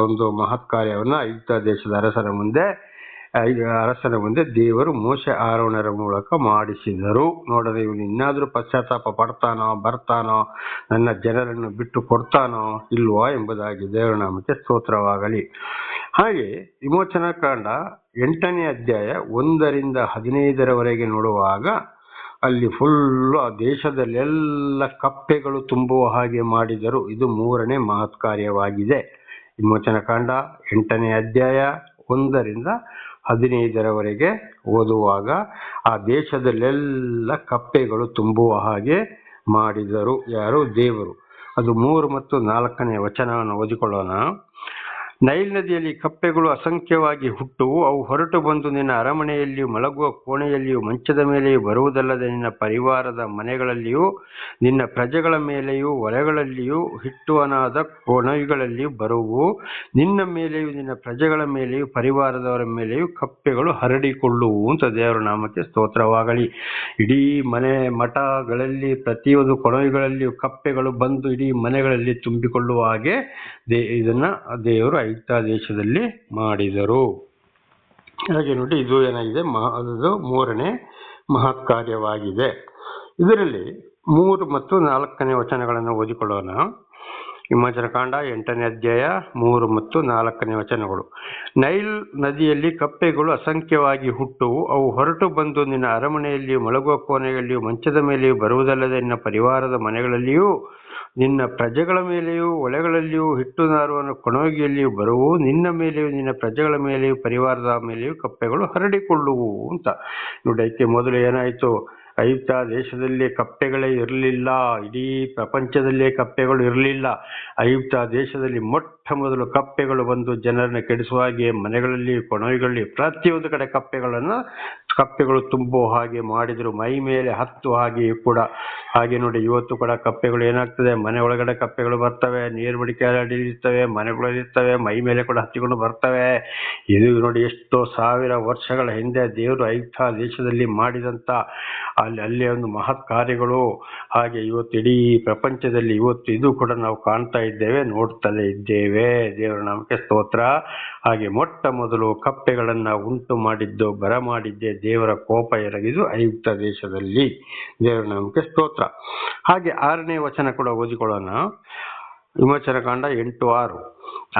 Speaker 1: ಒಂದು ಮಹತ್ ಕಾರ್ಯವನ್ನು ಐಗುಪ್ತ ದೇಶದ ಅರಸನ ಮುಂದೆ ದೇವರು ಮೋಶೆ ಆರೋನರ ಮೂಲಕ ಮಾಡಿಸಿದರು. ನೋಡದೆ ಇವನು ಇನ್ನಾದರೂ ಪಶ್ಚಾತ್ತಾಪ ಪಡ್ತಾನೋ, ಬರ್ತಾನೋ, ನನ್ನ ಜನರನ್ನು ಬಿಟ್ಟು ಕೊಡ್ತಾನೋ ಇಲ್ವಾ ಎಂಬುದಾಗಿ ದೇವರ ನಾಮಕ್ಕೆ ಸ್ತೋತ್ರವಾಗಲಿ. ಹಾಗೆ ವಿಮೋಚನಾ ಕಾಂಡ 8ನೇ ಅಧ್ಯಾಯ 1ರಿಂದ 15ರವರೆಗೆ ನೋಡುವಾಗ ಅಲ್ಲಿ ಫುಲ್ಲು ಆ ದೇಶದಲ್ಲೆಲ್ಲ ಕಪ್ಪೆಗಳು ತುಂಬುವ ಹಾಗೆ ಮಾಡಿದರು. ಇದು 3ನೇ ಮಹತ್ ಕಾರ್ಯವಾಗಿದೆ. ವಿಮೋಚನಾ ಕಾಂಡ 8ನೇ ಅಧ್ಯಾಯ 1ರಿಂದ 15ರವರೆಗೆ ಓದುವಾಗ ಆ ದೇಶದಲ್ಲೆಲ್ಲ ಕಪ್ಪೆಗಳು ತುಂಬುವ ಹಾಗೆ ಮಾಡಿದರು. ಯಾರು? ದೇವರು. ಅದು 3 ಮತ್ತು 4ನೇ ವಚನವನ್ನು ಓದಿಕೊಳ್ಳೋಣ. ನೈಲ್ ನದಿಯಲ್ಲಿ ಕಪ್ಪೆಗಳು ಅಸಂಖ್ಯವಾಗಿ ಹುಟ್ಟುವು. ಅವು ಹೊರಟು ಬಂದು ನಿನ್ನ ಅರಮನೆಯಲ್ಲಿಯೂ ಮಲಗುವ ಕೋಣೆಯಲ್ಲಿಯೂ ಮಂಚದ ಮೇಲೆಯೂ ಬರುವುದಲ್ಲದೆ ನಿನ್ನ ಪರಿವಾರದ ಮನೆಗಳಲ್ಲಿಯೂ ನಿನ್ನ ಪ್ರಜೆಗಳ ಮೇಲೆಯೂ ಹೊಲಗಳಲ್ಲಿಯೂ ಹಿಟ್ಟುವನಾದ ಕೊಣವಿಗಳಲ್ಲಿಯೂ ಬರುವು. ನಿನ್ನ ಮೇಲೆಯೂ ನಿನ್ನ ಪ್ರಜೆಗಳ ಮೇಲೆಯೂ ಪರಿವಾರದವರ ಮೇಲೆಯೂ ಕಪ್ಪೆಗಳು ಹರಡಿಕೊಳ್ಳುವು ಅಂತ ದೇವರ ನಾಮಕ್ಕೆ ಸ್ತೋತ್ರವಾಗಲಿ. ಇಡೀ ಮನೆ ಮಠಗಳಲ್ಲಿ ಪ್ರತಿಯೊಂದು ಕೊಣವಿಗಳಲ್ಲಿಯೂ ಕಪ್ಪೆಗಳು ಬಂದು ಇಡೀ ಮನೆಗಳಲ್ಲಿ ತುಂಬಿಕೊಳ್ಳುವ ಹಾಗೆ ಇದನ್ನ ದೇವರು ಐಗುಪ್ತ ದೇಶದಲ್ಲಿ ಮಾಡಿದರು. ಹಾಗೆ ನೋಡಿ, ಇದು ಏನಾಗಿದೆ, ಅದು 3ನೇ ಮಹತ್ ಕಾರ್ಯವಾಗಿದೆ. ಇದರಲ್ಲಿ 3 ಮತ್ತು 4ನೇ ವಚನಗಳನ್ನು ಓದಿಕೊಳ್ಳೋಣ. ವಿಮೋಚನಾ ಕಾಂಡ 8ನೇ ಅಧ್ಯಾಯ 3 ಮತ್ತು 4ನೇ ವಚನಗಳು. ನೈಲ್ ನದಿಯಲ್ಲಿ ಕಪ್ಪೆಗಳು ಅಸಂಖ್ಯವಾಗಿ ಹುಟ್ಟುವು. ಅವು ಹೊರಟು ಬಂದು ನಿನ್ನ ಅರಮನೆಯಲ್ಲಿಯೂ ಮಲಗುವ ಕೋಣೆಯಲ್ಲಿಯೂ ಮಂಚದ ಮೇಲೆಯೂ ಬರುವುದಲ್ಲದೆ ನಿನ್ನ ಪರಿವಾರದ ಮನೆಗಳಲ್ಲಿಯೂ ನಿನ್ನ ಪ್ರಜೆಗಳ ಮೇಲೆಯೂ ಹೊಲೆಗಳಲ್ಲಿಯೂ ಹಿಟ್ಟು ನಾರುವ ಕೊಣವಿಗೆಯಲ್ಲಿಯೂ ಬರುವು. ನಿನ್ನ ಮೇಲೆಯೂ ನಿನ್ನ ಪ್ರಜೆಗಳ ಮೇಲೆಯೂ ಪರಿವಾರದ ಮೇಲೆಯೂ ಕಪ್ಪೆಗಳು ಹರಡಿಕೊಳ್ಳುವು ಅಂತ ನೋಡಿ. ಅದಕ್ಕೆ ಮೊದಲು ಏನಾಯಿತು, ಐಗುಪ್ತ ದೇಶದಲ್ಲಿ ಕಪ್ಪೆಗಳೇ ಇರಲಿಲ್ಲ. ಇಡೀ ಪ್ರಪಂಚದಲ್ಲೇ ಕಪ್ಪೆಗಳು ಇರಲಿಲ್ಲ. ಐಗುಪ್ತ ದೇಶದಲ್ಲಿ ಮೊಟ್ಟ ಮೊದಲು ಕಪ್ಪೆಗಳು ಬಂದು ಜನರನ್ನು ಕೆಡಿಸುವ ಹಾಗೆ ಮನೆಗಳಲ್ಲಿ, ಕೊಣವಿಗಳಲ್ಲಿ, ಪ್ರತಿಯೊಂದು ಕಡೆ ಕಪ್ಪೆಗಳು ತುಂಬುವ ಹಾಗೆ ಮಾಡಿದರು. ಮೈ ಮೇಲೆ ಹತ್ತುವ ಹಾಗೆಯೂ ಕೂಡ. ಹಾಗೆ ನೋಡಿ, ಇವತ್ತು ಕೂಡ ಕಪ್ಪೆಗಳು ಏನಾಗ್ತದೆ, ಮನೆ ಒಳಗಡೆ ಕಪ್ಪೆಗಳು ಬರ್ತವೆ, ನೀರು ಮಡಿಕೆ ಅಡಿಲಿರ್ತವೆ, ಮನೆಗಳಲ್ಲಿರ್ತವೆ, ಮೈ ಮೇಲೆ ಕೂಡ ಹತ್ತಿಕೊಂಡು ಬರ್ತವೆ. ಇದು ನೋಡಿ, ಎಷ್ಟೋ ಸಾವಿರ ವರ್ಷಗಳ ಹಿಂದೆ ದೇವರು ಐಗುಪ್ತ ದೇಶದಲ್ಲಿ ಮಾಡಿದಂಥ ಅಲ್ಲಿ ಒಂದು ಮಹತ್ ಕಾರ್ಯಗಳು. ಹಾಗೆ ಇವತ್ತು ಇಡೀ ಪ್ರಪಂಚದಲ್ಲಿ ಇವತ್ತು ಇದು ಕೂಡ ನಾವು ಕಾಣ್ತಾ ಇದ್ದೇವೆ, ನೋಡ್ತಲೇ ಇದ್ದೇವೆ. ದೇವರ ನಾಮಕ್ಕೆ ಸ್ತೋತ್ರ. ಹಾಗೆ ಮೊಟ್ಟ ಮೊದಲು ಕಪ್ಪೆಗಳನ್ನ ಉಂಟು ಮಾಡಿದ್ದು, ಬರಮಾಡಿದ್ದೇ ದೇವರ ಕೋಪ ಎರಗಿದು ಐಗುಪ್ತ ದೇಶದಲ್ಲಿ. ದೇವರ ನಾಮಕ್ಕೆ ಸ್ತೋತ್ರ. ಹಾಗೆ 6ನೇ ವಚನ ಕೂಡ ಓದಿಕೊಳ್ಳೋಣ. ವಿಮೋಚನಾ ಕಾಂಡ 8:6.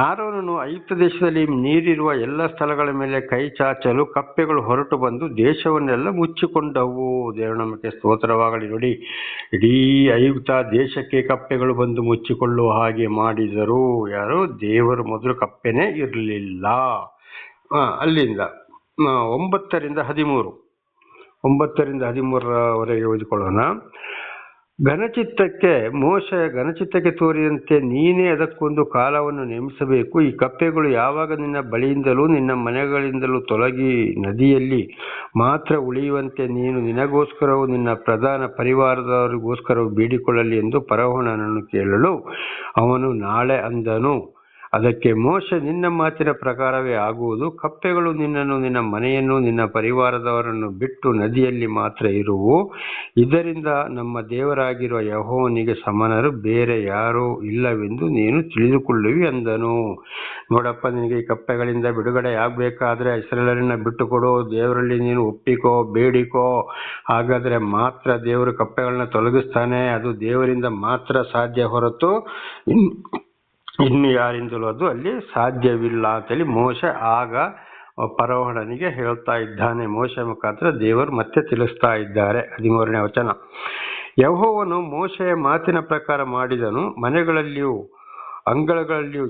Speaker 1: ಆರೋನನು ಐಗುಪ್ತ ದೇಶದಲ್ಲಿ ನೀರಿರುವ ಎಲ್ಲ ಸ್ಥಳಗಳ ಮೇಲೆ ಕೈ ಚಾಚಲು ಕಪ್ಪೆಗಳು ಹೊರಟು ಬಂದು ದೇಶವನ್ನೆಲ್ಲ ಮುಚ್ಚಿಕೊಂಡವು. ದೇವರ ನಾಮಕ್ಕೆ ಸ್ತೋತ್ರವಾಗಲಿ. ನೋಡಿ, ಇಡೀ ಐಗುಪ್ತ ದೇಶಕ್ಕೆ ಕಪ್ಪೆಗಳು ಬಂದು ಮುಚ್ಚಿಕೊಳ್ಳುವ ಹಾಗೆ ಮಾಡಿದರು. ಯಾರು? ದೇವರು. ಮೊದಲು ಕಪ್ಪೆನೇ ಇರಲಿಲ್ಲ. ಅಲ್ಲಿಂದ 9ರಿಂದ 13ರವರೆಗೆ ಓದಿಕೊಳ್ಳೋಣ. ಮೋಶೆ ಘನಚಿತ್ತಕ್ಕೆ ತೋರಿದಂತೆ ನೀನೇ ಅದಕ್ಕೊಂದು ಕಾಲವನ್ನು ನೇಮಿಸಬೇಕು. ಈ ಕಪ್ಪೆಗಳು ಯಾವಾಗ ನಿನ್ನ ಬಳಿಯಿಂದಲೂ ನಿನ್ನ ಮನೆಗಳಿಂದಲೂ ತೊಲಗಿ ನದಿಯಲ್ಲಿ ಮಾತ್ರ ಉಳಿಯುವಂತೆ ನೀನು ನಿನಗೋಸ್ಕರವೂ ನಿನ್ನ ಪ್ರಧಾನ ಪರಿವಾರದವರಿಗೋಸ್ಕರವೂ ಬೇಡಿಕೊಳ್ಳಲಿ ಎಂದು ಫರೋಹನನ್ನು ಕೇಳಲು ಅವನು ನಾಳೆ ಅಂದನು. ಅದಕ್ಕೆ ಮೋಶೆ, ನಿನ್ನ ಮಾತಿನ ಪ್ರಕಾರವೇ ಆಗುವುದು. ಕಪ್ಪೆಗಳು ನಿನ್ನನ್ನು, ನಿನ್ನ ಮನೆಯನ್ನು, ನಿನ್ನ ಪರಿವಾರದವರನ್ನು ಬಿಟ್ಟು ನದಿಯಲ್ಲಿ ಮಾತ್ರ ಇರುವು. ಇದರಿಂದ ನಮ್ಮ ದೇವರಾಗಿರುವ ಯೆಹೋವನಿಗೆ ಸಮನರು ಬೇರೆ ಯಾರೂ ಇಲ್ಲವೆಂದು ನೀನು ತಿಳಿದುಕೊಳ್ಳುವಿ ಅಂದನು. ನೋಡಪ್ಪ, ನಿನಗೆ ಈ ಕಪ್ಪೆಗಳಿಂದ ಬಿಡುಗಡೆ ಆಗಬೇಕಾದ್ರೆ ಇಸ್ರಾಯೇಲರನ್ನ ಬಿಟ್ಟುಕೊಡು, ದೇವರಲ್ಲಿ ನೀನು ಒಪ್ಪಿಕೋ, ಬೇಡಿಕೋ. ಹಾಗಾದರೆ ಮಾತ್ರ ದೇವರು ಕಪ್ಪೆಗಳನ್ನ ತೊಲಗಿಸ್ತಾನೆ. ಅದು ದೇವರಿಂದ ಮಾತ್ರ ಸಾಧ್ಯ, ಹೊರತು ಇನ್ನು ಯಾರಿಂದಲೂ ಅದು ಅಲ್ಲಿ ಸಾಧ್ಯವಿಲ್ಲ ಅಂತೇಳಿ ಮೋಶೆ ಆಗ ಫರೋಹನಿಗೆ ಹೇಳ್ತಾ ಇದ್ದಾನೆ. ಮೋಶೆ ಮುಖಾಂತರ ದೇವರು ಮತ್ತೆ ತಿಳಿಸ್ತಾ ಇದ್ದಾರೆ. 13ನೇ ವಚನ. ಯೆಹೋವನು ಮೋಶೆಯ ಮಾತಿನ ಪ್ರಕಾರ ಮಾಡಿದನು. ಮನೆಗಳಲ್ಲಿಯೂ ಅಂಗಳಗಳಲ್ಲಿಯೂ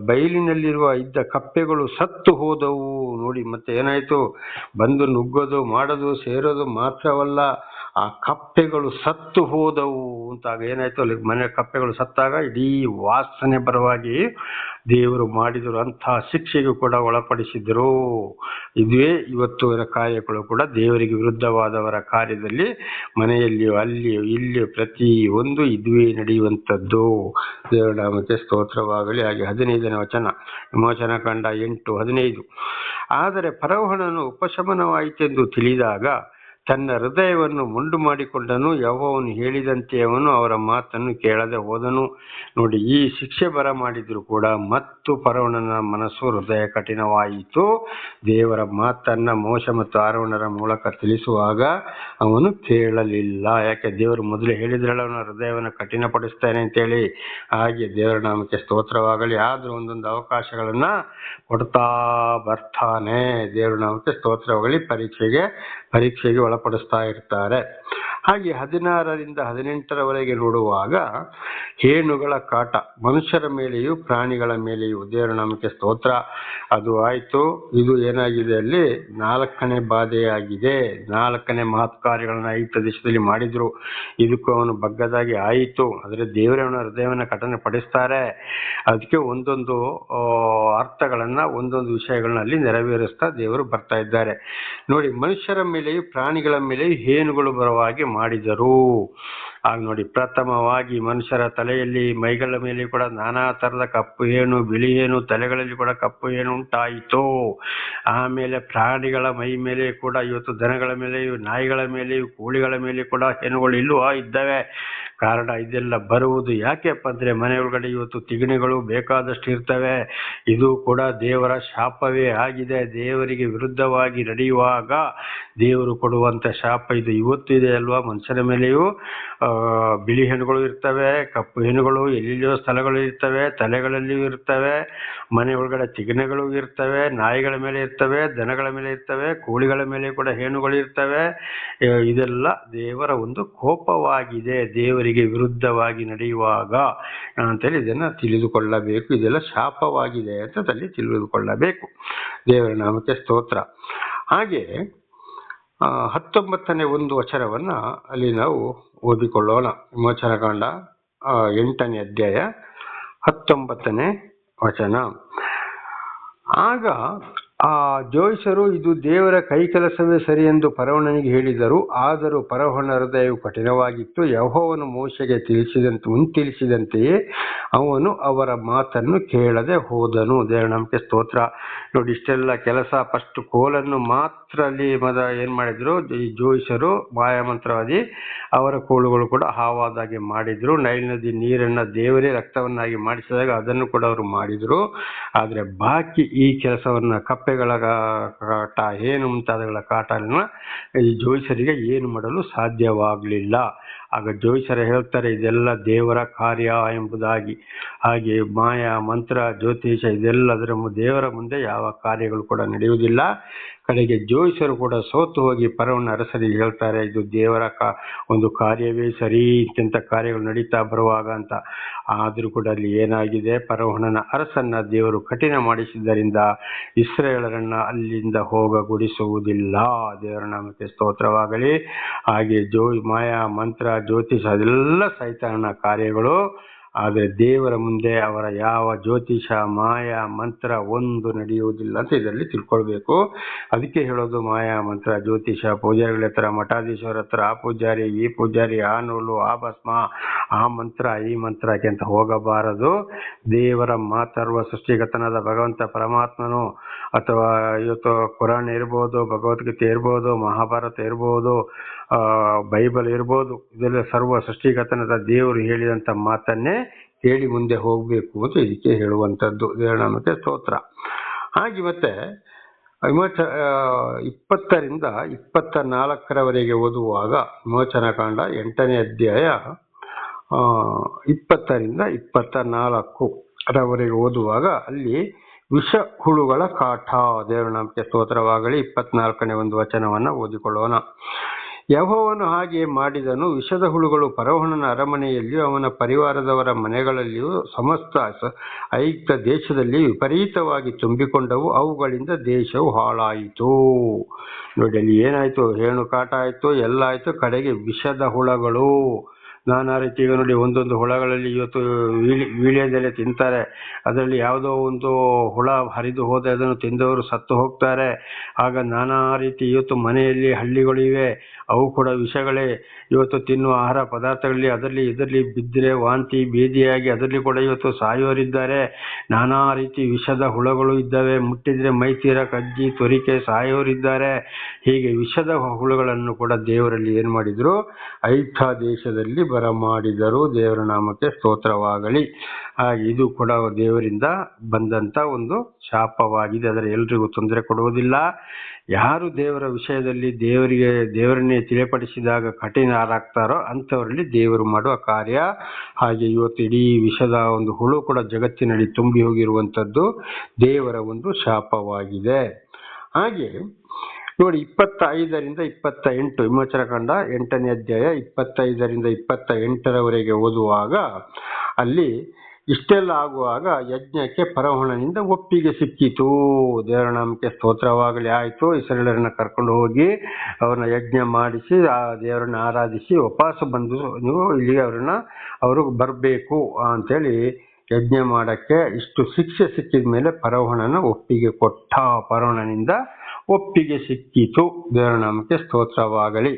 Speaker 1: ಬಯಲಿನಲ್ಲಿರುವ ಇದ್ದ ಕಪ್ಪೆಗಳು ಸತ್ತು ಹೋದವು. ನೋಡಿ, ಮತ್ತೆ ಏನಾಯ್ತು, ಬಂದು ನುಗ್ಗೋದು, ಮಾಡೋದು, ಸೇರೋದು ಮಾತ್ರವಲ್ಲ, ಆ ಕಪ್ಪೆಗಳು ಸತ್ತು ಹೋದವು ಅಂತಾಗ ಏನಾಯ್ತು, ಅಲ್ಲಿ ಮನೆ ಕಪ್ಪೆಗಳು ಸತ್ತಾಗ ಇಡೀ ವಾಸನೆ ಬರವಾಗಿ ದೇವರು ಮಾಡಿದರು, ಅಂತಹ ಶಿಕ್ಷೆಗೂ ಕೂಡ ಒಳಪಡಿಸಿದರು. ಇದುವೇ ಇವತ್ತು ಕಾರ್ಯಗಳು ಕೂಡ ದೇವರಿಗೆ ವಿರುದ್ಧವಾದವರ ಕಾರ್ಯದಲ್ಲಿ ಮನೆಯಲ್ಲಿಯೂ ಅಲ್ಲಿಯೂ ಇಲ್ಲಿಯೂ ಪ್ರತಿ ಒಂದು ಇದುವೇ ನಡೆಯುವಂಥದ್ದು. ದೇವರ ನಾಮಕ್ಕೆ ಸ್ತೋತ್ರವಾಗಲಿ. ಹಾಗೆ 15ನೇ ವಚನ, ವಿಮೋಚನಾ ಕಾಂಡ 8:15. ಆದರೆ ಫರೋಹನನು ಉಪಶಮನವಾಯಿತೆಂದು ತಿಳಿದಾಗ ತನ್ನ ಹೃದಯವನ್ನು ಮುಂಡು ಮಾಡಿಕೊಂಡನು, ಯೆಹೋವನು ಹೇಳಿದಂತೆ ಅವನು ಅವರ ಮಾತನ್ನು ಕೇಳದೆ ಹೋದನು. ನೋಡಿ, ಈ ಶಿಕ್ಷೆ ಬರಮಾಡಿದ್ರು ಕೂಡ ಮತ್ತು ಫರೋಹನನ ಮನಸ್ಸು ಹೃದಯ ಕಠಿಣವಾಯಿತು. ದೇವರ ಮಾತನ್ನ ಮೋಶೆ ಮತ್ತು ಆರೋನರ ಮೂಲಕ ತಿಳಿಸುವಾಗ ಅವನು ಕೇಳಲಿಲ್ಲ. ಯಾಕೆ? ದೇವರು ಮೊದಲು ಹೇಳಿದ್ರಲ್ಲ, ಅವನ ಹೃದಯವನ್ನು ಕಠಿಣಪಡಿಸ್ತೇನೆ ಅಂತೇಳಿ. ಹಾಗೆ ದೇವರ ನಾಮಕ್ಕೆ ಸ್ತೋತ್ರವಾಗಲಿ. ಆದ್ರೂ ಒಂದೊಂದು ಅವಕಾಶಗಳನ್ನ ಕೊಡ್ತಾ ಬರ್ತಾನೆ. ದೇವರ ನಾಮಕ್ಕೆ ಸ್ತೋತ್ರವಾಗಲಿ. ಪರೀಕ್ಷೆಗೆ ಒಳಪಡಿಸ್ತಾ ಇರ್ತಾರೆ. ಹಾಗೆ 16ರಿಂದ 18ರವರೆಗೆ ನೋಡುವಾಗ ಹೇನುಗಳ ಕಾಟ ಮನುಷ್ಯರ ಮೇಲೆಯೂ ಪ್ರಾಣಿಗಳ ಮೇಲೆಯೂ. ದೇವರ ನಾಮಕ್ಕೆ ಸ್ತೋತ್ರ. ಅದು ಆಯ್ತು. ಇದು ಏನಾಗಿದೆ, ಅಲ್ಲಿ 4ನೇ ಬಾಧೆಯಾಗಿದೆ. 4ನೇ ಮಹತ್ ಕಾರ್ಯಗಳನ್ನ ಐಗುಪ್ತ ದೇಶದಲ್ಲಿ ಮಾಡಿದ್ರು. ಇದಕ್ಕೂ ಅವನು ಬಗ್ಗದಾಗಿ ಆಯಿತು. ಆದರೆ ದೇವರೇ ಅವನ ಹೃದಯವನ್ನು ಕಠಿಣ ಪಡಿಸ್ತಾರೆ. ಅದಕ್ಕೆ ಒಂದೊಂದು ಅರ್ಥಗಳನ್ನ, ಒಂದೊಂದು ವಿಷಯಗಳನ್ನ ಅಲ್ಲಿ ನೆರವೇರಿಸ್ತಾ ದೇವರು ಬರ್ತಾ ಇದ್ದಾರೆ. ನೋಡಿ, ಮನುಷ್ಯರ ಮೇಲೆಯೂ ಪ್ರಾಣಿಗಳ ಮೇಲೆಯೂ ಹೇನುಗಳು ಬರುವಾಗಿ ಮಾಡಿದರು. ಆಗ ನೋಡಿ, ಪ್ರಥಮವಾಗಿ ಮನುಷ್ಯರ ತಲೆಯಲ್ಲಿ ಮೈಗಳ ಮೇಲೆ ಕೂಡ ನಾನಾ ತರದ ಕಪ್ಪು ಹೇನು, ಬಿಳಿ ಹೇನು, ತಲೆಗಳಲ್ಲಿ ಕೂಡ ಕಪ್ಪು ಹೇನು ಉಂಟಾಯಿತು. ಆಮೇಲೆ ಪ್ರಾಣಿಗಳ ಮೈ ಮೇಲೆ ಕೂಡ, ಇವತ್ತು ದನಗಳ ಮೇಲೆಯೂ, ನಾಯಿಗಳ ಮೇಲೆಯೂ, ಕೋಳಿಗಳ ಮೇಲೆ ಕೂಡ ಹೇನುಗಳು ಇಲ್ಲೂ ಇದ್ದಾವೆ. ಕಾರಣ ಇದೆಲ್ಲ ಬರುವುದು ಯಾಕೆಪ್ಪ ಅಂದ್ರೆ, ಮನೆ ಒಳಗಡೆ ಇವತ್ತು ತಿಗಣೆಗಳು ಬೇಕಾದಷ್ಟು ಇರ್ತವೆ. ಇದು ಕೂಡ ದೇವರ ಶಾಪವೇ ಆಗಿದೆ. ದೇವರಿಗೆ ವಿರುದ್ಧವಾಗಿ ನಡೆಯುವಾಗ ದೇವರು ಕೊಡುವಂತ ಶಾಪ ಇದು ಇವತ್ತು ಇದೆ ಅಲ್ವಾ. ಮನುಷ್ಯರ ಮೇಲೆಯೂ ಬಿಳಿ ಹೆಣ್ಣುಗಳು ಇರ್ತವೆ, ಕಪ್ಪು ಹೆಣ್ಣುಗಳು ಎಲ್ಲೆಲ್ಲಿಯೋ ಸ್ಥಳಗಳು ಇರ್ತವೆ, ತಲೆಗಳಲ್ಲಿಯೂ ಇರ್ತವೆ. ಮನೆ ಒಳಗಡೆ ತಿಗಣೆಗಳು ಇರ್ತವೆ, ನಾಯಿಗಳ ಮೇಲೆ ಇರ್ತವೆ, ದನಗಳ ಮೇಲೆ ಇರ್ತವೆ, ಕೋಳಿಗಳ ಮೇಲೆ ಕೂಡ ಹೇನುಗಳು ಇರ್ತವೆ. ಇದೆಲ್ಲ ದೇವರ ಒಂದು ಕೋಪವಾಗಿದೆ, ದೇವರಿಗೆ ವಿರುದ್ಧವಾಗಿ ನಡೆಯುವಾಗ ಅಂತೇಳಿ ಇದನ್ನ ತಿಳಿದುಕೊಳ್ಳಬೇಕು. ಇದೆಲ್ಲ ಶಾಪವಾಗಿದೆ ಅಂತ ಅಲ್ಲಿ ತಿಳಿದುಕೊಳ್ಳಬೇಕು. ದೇವರ ನಾಮಕ್ಕೆ ಸ್ತೋತ್ರ. ಹಾಗೆ 19ನೇ ಒಂದು ವಚನವನ್ನ ಅಲ್ಲಿ ನಾವು ಓದಿಕೊಳ್ಳೋಣ. ವಿಮೋಚನಾ ಕಾಂಡ 8ನೇ ಅಧ್ಯಾಯ 19ನೇ ವಚನ. ಆಗ ಆ ಜೋಯಿಸರು ಇದು ದೇವರ ಕೈಕೆಲಸವೇ ಸರಿ ಎಂದು ಫರೋಹನಿಗೆ ಹೇಳಿದರು. ಆದರೂ ಫರೋಹನ ಹೃದಯವು ಕಠಿಣವಾಗಿತ್ತು. ಯೆಹೋವನು ಮೋಶೆಗೆ ತಿಳಿಸಿದಂತೆಯೇ ಅವನು ಅವರ ಮಾತನ್ನು ಕೇಳದೆ ಹೋದನು. ದೇವರ ನಾಮಕ್ಕೆ ಸ್ತೋತ್ರ. ನೋಡಿ, ಇಷ್ಟೆಲ್ಲ ಕೆಲಸ, ಫಸ್ಟ್ ಕೋಲನ್ನು ಮಾತ್ರ ಅಲ್ಲಿ ಏನ್ ಮಾಡಿದ್ರು ಈ ಜೋಯಿಸರು, ಮಾಯಾಮಂತ್ರವಾದಿ. ಅವರ ಕೋಲುಗಳು ಕೂಡ ಹಾವಾದಾಗೆ ಮಾಡಿದ್ರು. ನೈಲ್ ನದಿ ನೀರನ್ನ ದೇವರೇ ರಕ್ತವನ್ನಾಗಿ ಮಾಡಿಸಿದಾಗ ಅದನ್ನು ಕೂಡ ಅವರು ಮಾಡಿದ್ರು. ಆದ್ರೆ ಬಾಕಿ ಈ ಕೆಲಸವನ್ನ, ಕಪ್ಪೆಗಳ ಕಾಟ, ಏನು ಮುಂತಾದಗಳ ಕಾಟನ ಈ ಜೋಯಿಸರಿಗೆ ಏನು ಮಾಡಲು ಸಾಧ್ಯವಾಗಲಿಲ್ಲ. ಆಗ ಜೋಯಿಸರ ಹೇಳ್ತಾರೆ, ಇದೆಲ್ಲ ದೇವರ ಕಾರ್ಯ ಎಂಬುದಾಗಿ. ಹಾಗೆ ಮಾಯಾ ಮಂತ್ರ, ಜ್ಯೋತಿಷ ಇದೆಲ್ಲದರ ದೇವರ ಮುಂದೆ ಯಾವ ಕಾರ್ಯಗಳು ಕೂಡ ನಡೆಯುವುದಿಲ್ಲ. ಕಡೆಗೆ ಜೋಯಿಸರು ಕೂಡ ಸೋತು ಹೋಗಿ ಫರೋಹನ ಅರಸರಿಗೆ ಹೇಳ್ತಾರೆ, ಇದು ದೇವರ ಒಂದು ಕಾರ್ಯವೇ ಸರಿ, ಇಂಥ ಕಾರ್ಯಗಳು ನಡೀತಾ ಬರುವಾಗ ಅಂತ. ಆದ್ರೂ ಕೂಡ ಅಲ್ಲಿ ಏನಾಗಿದೆ, ಫರೋಹನ ಅರಸನ್ನ ದೇವರು ಕಠಿಣ ಮಾಡಿಸಿದ್ದರಿಂದ ಇಸ್ರಾಯೇಲರನ್ನ ಅಲ್ಲಿಂದ ಹೋಗಗೊಡಿಸುವುದಿಲ್ಲ. ದೇವರ ನಾಮಕ್ಕೆ ಸ್ತೋತ್ರವಾಗಲಿ. ಹಾಗೆ ಮಾಯಾ ಮಂತ್ರ, ಜ್ಯೋತಿಷ ಅದೆಲ್ಲ ಸೈತಾನನ ಕಾರ್ಯಗಳು. ಆದರೆ ದೇವರ ಮುಂದೆ ಅವರ ಯಾವ ಜ್ಯೋತಿಷ, ಮಾಯಾ ಮಂತ್ರ ಒಂದು ನಡೆಯುವುದಿಲ್ಲ ಅಂತ ಇದರಲ್ಲಿ ತಿಳ್ಕೊಳ್ಬೇಕು. ಅದಕ್ಕೆ ಹೇಳೋದು, ಮಾಯಾ ಮಂತ್ರ, ಜ್ಯೋತಿಷ, ಪೂಜಾರಿಗಳ ಹತ್ರ, ಮಠಾಧೀಶರ ಹತ್ರ, ಆ ಪೂಜಾರಿ, ಈ ಪೂಜಾರಿ, ಆ ನೂಲು, ಆ ಭಸ್ಮ, ಆ ಮಂತ್ರ, ಈ ಮಂತ್ರಕ್ಕೆ ಅಂತ ಹೋಗಬಾರದು. ದೇವರ ಮಾತಾಡುವ ಸೃಷ್ಟಿಗತನಾದ ಭಗವಂತ ಪರಮಾತ್ಮನು, ಅಥವಾ ಇವತ್ತು ಕುರಾನ್ ಇರ್ಬೋದು, ಭಗವದ್ಗೀತೆ ಇರ್ಬೋದು, ಮಹಾಭಾರತ ಇರ್ಬೋದು, ಬೈಬಲ್ ಇರ್ಬೋದು, ಇದೆಲ್ಲ ಸರ್ವ ಸೃಷ್ಟಿಗತನಾದ ದೇವರು ಹೇಳಿದಂತ ಮಾತನ್ನೇ ಕೇಳಿ ಮುಂದೆ ಹೋಗ್ಬೇಕು ಅಂತ ಇದಕ್ಕೆ ಹೇಳುವಂಥದ್ದು. ದೇವರ ನಾಮಕ್ಕೆ ಸ್ತೋತ್ರ. ಹಾಗೆ ಮತ್ತೆ 20ರಿಂದ 24ರವರೆಗೆ ಓದುವಾಗ ವಿಮೋಚನಾ ಕಾಂಡ 8ನೇ ಅಧ್ಯಾಯ 20ರಿಂದ 24ರವರೆಗೆ ಓದುವಾಗ ಅಲ್ಲಿ ವಿಷ ಹುಳುಗಳ ಕಾಟ. ದೇವರ ನಾಮಕ್ಕೆ ಸ್ತೋತ್ರವಾಗಲಿ. 24ನೇ ಒಂದು ವಚನವನ್ನ ಓದಿಕೊಳ್ಳೋಣ. ಯೆಹೋವನು ಹಾಗೆ ಮಾಡಿದನು. ವಿಷದ ಹುಳುಗಳು ಫರೋಹನ ಅರಮನೆಯಲ್ಲಿಯೂ ಅವನ ಪರಿವಾರದವರ ಮನೆಗಳಲ್ಲಿಯೂ ಸಮಸ್ತ ಐಗುಪ್ತ ದೇಶದಲ್ಲಿ ವಿಪರೀತವಾಗಿ ತುಂಬಿಕೊಂಡವು. ಅವುಗಳಿಂದ ದೇಶವು ಹಾಳಾಯಿತು. ನೋಡಿ, ಅಲ್ಲಿ ಏನಾಯ್ತು? ಹೇಣು ಕಾಟ ಆಯ್ತು, ಎಲ್ಲ ಆಯ್ತು. ಕಡೆಗೆ ವಿಷದ ಹುಳಗಳು ನಾನಾ ರೀತಿ. ಈಗ ನೋಡಿ, ಒಂದೊಂದು ಹುಳಗಳಲ್ಲಿ ಇವತ್ತು ವೀಳ್ಯದೆಲೆ ತಿಂತಾರೆ. ಅದರಲ್ಲಿ ಯಾವುದೋ ಒಂದು ಹುಳ ಹರಿದು ಹೋದರೆ ಅದನ್ನು ತಿಂದವರು ಸತ್ತು ಹೋಗ್ತಾರೆ. ಆಗ ನಾನಾ ರೀತಿ ಇವತ್ತು ಮನೆಯಲ್ಲಿ ಹಳ್ಳಿಗಳಿವೆ, ಅವು ಕೂಡ ವಿಷಗಳೇ. ಇವತ್ತು ತಿನ್ನುವ ಆಹಾರ ಪದಾರ್ಥಗಳಲ್ಲಿ ಅದರಲ್ಲಿ ಇದರಲ್ಲಿ ಬಿದ್ದರೆ ವಾಂತಿ ಭೇದಿಯಾಗಿ ಅದರಲ್ಲಿ ಕೂಡ ಇವತ್ತು ಸಾಯೋರಿದ್ದಾರೆ. ನಾನಾ ರೀತಿ ವಿಷದ ಹುಳಗಳು ಇದ್ದಾವೆ. ಮುಟ್ಟಿದ್ರೆ ಮೈ ತೀರ ಕಜ್ಜಿ ತೊರಿಕೆ ಸಾಯೋರಿದ್ದಾರೆ. ಹೀಗೆ ವಿಷದ ಹುಳುಗಳನ್ನು ಕೂಡ ದೇವರಲ್ಲಿ ಏನು ಮಾಡಿದ್ರು? ಐಗುಪ್ತ ದೇಶದಲ್ಲಿ ಬರಮಾಡಿದರು. ದೇವರ ನಾಮಕ್ಕೆ ಸ್ತೋತ್ರವಾಗಲಿ. ಇದು ಕೂಡ ದೇವರಿಂದ ಬಂದಂತ ಒಂದು ಶಾಪವಾಗಿದೆ. ಅದರ ಎಲ್ರಿಗೂ ತೊಂದರೆ ಕೊಡುವುದಿಲ್ಲ. ಯಾರು ದೇವರ ವಿಷಯದಲ್ಲಿ ದೇವರನ್ನೇ ತಿಳಿಪಡಿಸಿದಾಗ ಕಠಿಣರಾಗ್ತಾರೋ ಅಂಥವರಲ್ಲಿ ದೇವರು ಮಾಡುವ ಕಾರ್ಯ. ಹಾಗೆ ಇವತ್ತು ಇಡೀ ವಿಷದ ಒಂದು ಹುಳು ಕೂಡ ಜಗತ್ತಿನಲ್ಲಿ ತುಂಬಿ ಹೋಗಿರುವಂಥದ್ದು ದೇವರ ಒಂದು ಶಾಪವಾಗಿದೆ. ಹಾಗೆ ನೋಡಿ, 25ರಿಂದ 28 ವಿಮೋಚನಕಾಂಡ 8ನೇ ಅಧ್ಯಾಯ 25ರಿಂದ 28ರವರೆಗೆ ಓದುವಾಗ ಅಲ್ಲಿ ಇಷ್ಟೆಲ್ಲ ಆಗುವಾಗ ಯಜ್ಞಕ್ಕೆ ಫರೋಹನಿಂದ ಒಪ್ಪಿಗೆ ಸಿಕ್ಕಿತು. ದೇವರ ನಾಮಕ್ಕೆ ಸ್ತೋತ್ರವಾಗಲಿ. ಆಯಿತು, ಇಸ್ರಾಯೇಲರನ್ನ ಕರ್ಕೊಂಡು ಹೋಗಿ ಅವ್ರನ್ನ ಯಜ್ಞ ಮಾಡಿಸಿ ಆ ದೇವರನ್ನ ಆರಾಧಿಸಿ ವಾಪಸ್ ಬಂದು ನೀವು ಇಲ್ಲಿಗೆ ಅವರು ಬರಬೇಕು ಅಂತೇಳಿ ಯಜ್ಞ ಮಾಡಕ್ಕೆ ಇಷ್ಟು ಶಿಕ್ಷೆ ಸಿಕ್ಕಿದ ಮೇಲೆ ಫರೋಹನನ ಒಪ್ಪಿಗೆ ಕೊಟ್ಟ. ಫರೋಹನಿಂದ ಒಪ್ಪಿಗೆ ಸಿಕ್ಕಿತು. ದೇವರ ನಾಮಕ್ಕೆ ಸ್ತೋತ್ರವಾಗಲಿ.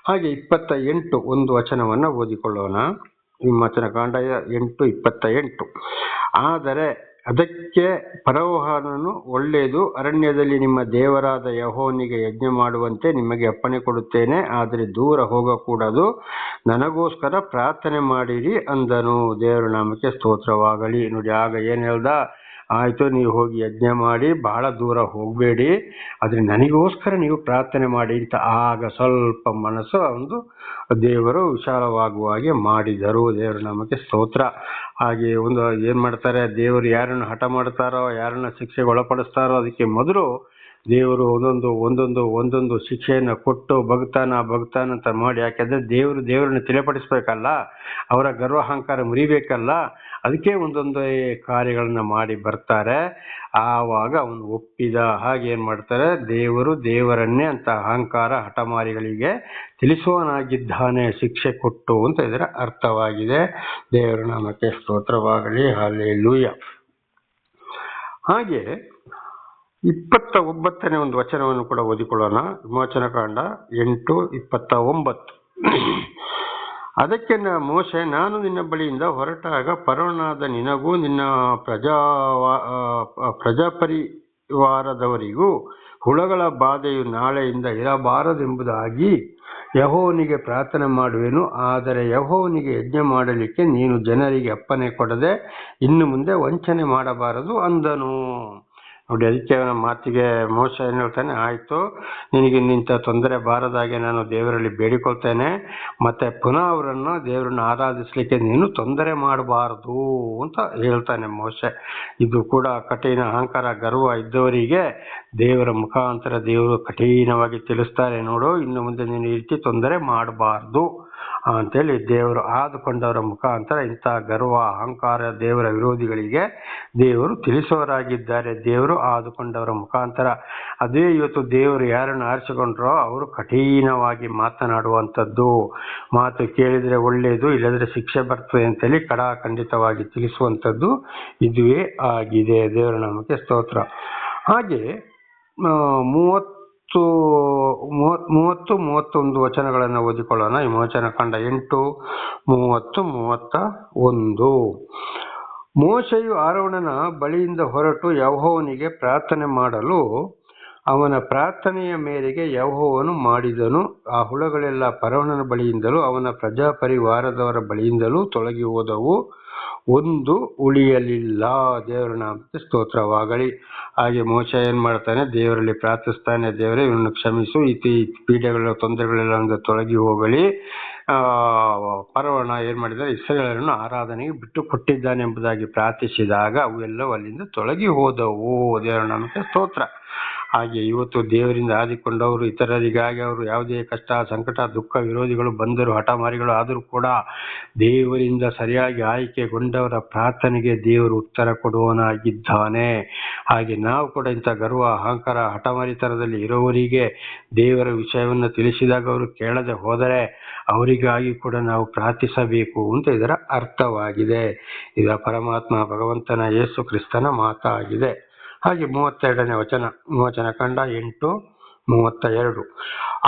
Speaker 1: ಹಾಗೆ 28 ಒಂದು ವಚನವನ್ನು ಓದಿಕೊಳ್ಳೋಣ. ವಿಮೋಚನಕಾಂಡ 8:28. ಆದರೆ ಅದಕ್ಕೆ ಫರೋಹನನು, ಒಳ್ಳೆಯದು, ಅರಣ್ಯದಲ್ಲಿ ನಿಮ್ಮ ದೇವರಾದ ಯೆಹೋವನಿಗೆ ಯಜ್ಞ ಮಾಡುವಂತೆ ನಿಮಗೆ ಅಪ್ಪಣೆ ಕೊಡುತ್ತೇನೆ. ಆದರೆ ದೂರ ಹೋಗಕೂಡದು. ನನಗೋಸ್ಕರ ಪ್ರಾರ್ಥನೆ ಮಾಡಿರಿ ಅಂದನು. ದೇವರ ನಾಮಕ್ಕೆ ಸ್ತೋತ್ರವಾಗಲಿ. ನೋಡಿ, ಆಗ ಏನು ಹೇಳ್ದ? ಆಯಿತು, ನೀವು ಹೋಗಿ ಯಜ್ಞ ಮಾಡಿ, ಬಹಳ ದೂರ ಹೋಗಬೇಡಿ, ಆದರೆ ನನಗೋಸ್ಕರ ನೀವು ಪ್ರಾರ್ಥನೆ ಮಾಡಿ ಅಂತ. ಆಗ ಸ್ವಲ್ಪ ಮನಸ್ಸು ಒಂದು ದೇವರು ವಿಶಾಲವಾಗುವ ಹಾಗೆ ಮಾಡಿದರು. ದೇವರ ನಾಮಕ್ಕೆ ಸ್ತೋತ್ರ. ಹಾಗೆ ಒಂದು ಏನು ಮಾಡ್ತಾರೆ? ದೇವರು ಯಾರನ್ನು ಹಠ ಮಾಡ್ತಾರೋ, ಯಾರನ್ನು ಶಿಕ್ಷೆಗೆ ಒಳಪಡಿಸ್ತಾರೋ ಅದಕ್ಕೆ ಮೊದಲು ದೇವರು ಒಂದೊಂದು ಶಿಕ್ಷೆಯನ್ನು ಕೊಟ್ಟು ಭಕ್ತಾನಂತ ಮಾಡಿ. ಯಾಕೆಂದರೆ ದೇವರನ್ನು ತಿಳಿಪಡಿಸ್ಬೇಕಲ್ಲ, ಅವರ ಗರ್ವಹಂಕಾರ ಮುರಿಬೇಕಲ್ಲ. ಅದಕ್ಕೆ ಒಂದೊಂದೇ ಕಾರ್ಯಗಳನ್ನ ಮಾಡಿ ಬರ್ತಾರೆ. ಆವಾಗ ಅವನು ಒಪ್ಪಿದ. ಹಾಗೆ ಏನು ಮಾಡ್ತಾರೆ? ದೇವರನ್ನೇ ಅಂತ ಅಹಂಕಾರ ಹಠಮಾರಿಗಳಿಗೆ ತಿಳಿಸುವನಾಗಿದ್ದಾನೆ ಶಿಕ್ಷೆ ಕೊಟ್ಟು ಅಂತ ಇದರ ಅರ್ಥವಾಗಿದೆ. ದೇವರ ನಾಮಕ್ಕೆ ಸ್ತೋತ್ರವಾಗಲಿ. ಹಲ್ಲೆಲೂಯಾ. ಹಾಗೆ 29ನೇ ಒಂದು ವಚನವನ್ನು ಕೂಡ ಓದಿಕೊಳ್ಳೋಣ. ವಿಮೋಚನಕಾಂಡ 8:29. ಅದಕ್ಕೆ ಮೋಶೆ, ನಾನು ನಿನ್ನ ಬಳಿಯಿಂದ ಹೊರಟಾಗ ಫರೋಹನಾದ ನಿನಗೂ ನಿನ್ನ ಪ್ರಜಾಪರಿವಾರದವರಿಗೂ ಹುಳಗಳ ಬಾಧೆಯು ನಾಳೆಯಿಂದ ಇರಬಾರದೆಂಬುದಾಗಿ ಯೆಹೋವನಿಗೆ ಪ್ರಾರ್ಥನೆ ಮಾಡುವೆನು. ಆದರೆ ಯೆಹೋವನಿಗೆ ಯಜ್ಞ ಮಾಡಲಿಕ್ಕೆ ನೀನು ಜನರಿಗೆ ಅಪ್ಪಣೆ ಕೊಡದೆ ಇನ್ನು ಮುಂದೆ ವಂಚನೆ ಮಾಡಬಾರದು ಅಂದನು. ನೋಡಿ, ಅದಕ್ಕೆ ಮಾತಿಗೆ ಮೋಶ ಏನು ಹೇಳ್ತಾನೆ? ಆಯಿತು, ನಿನಗೆ ನಿಂತ ತೊಂದರೆ ಬಾರದಾಗೆ ನಾನು ದೇವರಲ್ಲಿ ಬೇಡಿಕೊಳ್ತೇನೆ. ಮತ್ತೆ ಪುನಃ ಅವರನ್ನು ದೇವರನ್ನು ಆರಾಧಿಸಲಿಕ್ಕೆ ನೀನು ತೊಂದರೆ ಮಾಡಬಾರದು ಅಂತ ಹೇಳ್ತಾನೆ ಮೋಶೆ. ಇದು ಕೂಡ ಕಠಿಣ ಅಹಂಕಾರ ಗರ್ವ ಇದ್ದವರಿಗೆ ದೇವರ ಮುಖಾಂತರ ದೇವರು ಕಠಿಣವಾಗಿ ತಿಳಿಸ್ತಾರೆ. ನೋಡು, ಇನ್ನು ಮುಂದೆ ನೀನು ಈ ರೀತಿ ತೊಂದರೆ ಮಾಡಬಾರ್ದು ಅಂತೇಳಿ ದೇವರು ಆದುಕೊಂಡವರ ಮುಖಾಂತರ ಇಂಥ ಗರ್ವ ಅಹಂಕಾರ ದೇವರ ವಿರೋಧಿಗಳಿಗೆ ದೇವರು ತಿಳಿಸುವವರಾಗಿದ್ದಾರೆ. ದೇವರು ಆದುಕೊಂಡವರ ಮುಖಾಂತರ. ಅದೇ ಇವತ್ತು ದೇವರು ಯಾರನ್ನು ಆರಿಸಿಕೊಂಡ್ರೋ ಅವರು ಕಠಿಣವಾಗಿ ಮಾತನಾಡುವಂಥದ್ದು. ಮಾತು ಕೇಳಿದರೆ ಒಳ್ಳೆಯದು, ಇಲ್ಲದ್ರೆ ಶಿಕ್ಷೆ ಬರ್ತದೆ ಅಂತೇಳಿ ಖಂಡಿತವಾಗಿ ತಿಳಿಸುವಂಥದ್ದು ಇದುವೇ ಆಗಿದೆ. ದೇವರ ನಾಮಕ್ಕೆ ಸ್ತೋತ್ರ. ಹಾಗೆ 30-31 ವಚನಗಳನ್ನು ಓದಿಕೊಳ್ಳೋಣ. ವಿಮೋಚನಕಾಂಡ 8:30-31. ಮೋಶೆಯು ಆರೋನನ ಬಳಿಯಿಂದ ಹೊರಟು ಯೆಹೋವನಿಗೆ ಪ್ರಾರ್ಥನೆ ಮಾಡಲು ಅವನ ಪ್ರಾರ್ಥನೆಯ ಮೇರೆಗೆ ಯೆಹೋವನು ಮಾಡಿದನು. ಆ ಹುಳಗಳೆಲ್ಲ ಫರೋಹನ ಬಳಿಯಿಂದಲೂ ಅವನ ಪ್ರಜಾಪರಿವಾರದವರ ಬಳಿಯಿಂದಲೂ ತೊಲಗಿ ಹೋದವು, ಒಂದು ಉಳಿಯಲಿಲ್ಲ. ದೇವರ ನಾಮಕ್ಕೆ ಸ್ತೋತ್ರವಾಗಲಿ. ಹಾಗೆ ಮೋಶೆ ಏನು ಮಾಡ್ತಾನೆ? ದೇವರಲ್ಲಿ ಪ್ರಾರ್ಥಿಸ್ತಾನೆ, ದೇವರೇ ಇವನು ಕ್ಷಮಿಸು, ಈ ಪೀಡೆಗಳ ತೊಂದರೆಗಳೆಲ್ಲ ಒಂದು ತೊಲಗಿ ಹೋಗಲಿ. ಫರೋಹನ ಏನು ಮಾಡಿದರೆ? ಇಸ್ರಾಯೇಲರನ್ನು ಆರಾಧನೆಗೆ ಬಿಟ್ಟು ಕೊಟ್ಟಿದ್ದಾನೆ ಎಂಬುದಾಗಿ ಪ್ರಾರ್ಥಿಸಿದಾಗ ಅವೆಲ್ಲವೂ ಅಲ್ಲಿಂದ ತೊಲಗಿ ಹೋದವು. ದೇವರ ನಾಮಕ್ಕೆ ಸ್ತೋತ್ರ. ಹಾಗೆ ಇವತ್ತು ದೇವರಿಂದ ಆದಿಕೊಂಡವರು ಇತರರಿಗಾಗಿ ಅವರು ಯಾವುದೇ ಕಷ್ಟ ಸಂಕಟ ದುಃಖ ವಿರೋಧಿಗಳು ಬಂದರು ಹಠಮಾರಿಗಳು ಆದರೂ ಕೂಡ ದೇವರಿಂದ ಸರಿಯಾಗಿ ಆಯ್ಕೆಗೊಂಡವರ ಪ್ರಾರ್ಥನೆಗೆ ದೇವರು ಉತ್ತರ ಕೊಡುವವನಾಗಿದ್ದಾನೆ. ಹಾಗೆ ನಾವು ಕೂಡ ಇಂಥ ಗರ್ವ ಅಹಂಕಾರ ಹಠಮಾರಿತನದಲ್ಲಿ ಇರುವವರಿಗೆ ದೇವರ ವಿಷಯವನ್ನು ತಿಳಿಸಿದಾಗ ಅವರು ಕೇಳದೆ ಹೋದರೆ ಅವರಿಗಾಗಿ ಕೂಡ ನಾವು ಪ್ರಾರ್ಥಿಸಬೇಕು ಅಂತ ಇದರ ಅರ್ಥವಾಗಿದೆ. ಇದರ ಪರಮಾತ್ಮ ಭಗವಂತನ ಯೇಸು ಕ್ರಿಸ್ತನ ಮಾತಾಗಿದೆ. ಹಾಗೆ 32ನೇ ವಚನ, ವಿಮೋಚನ ಕಂಡ 8:32.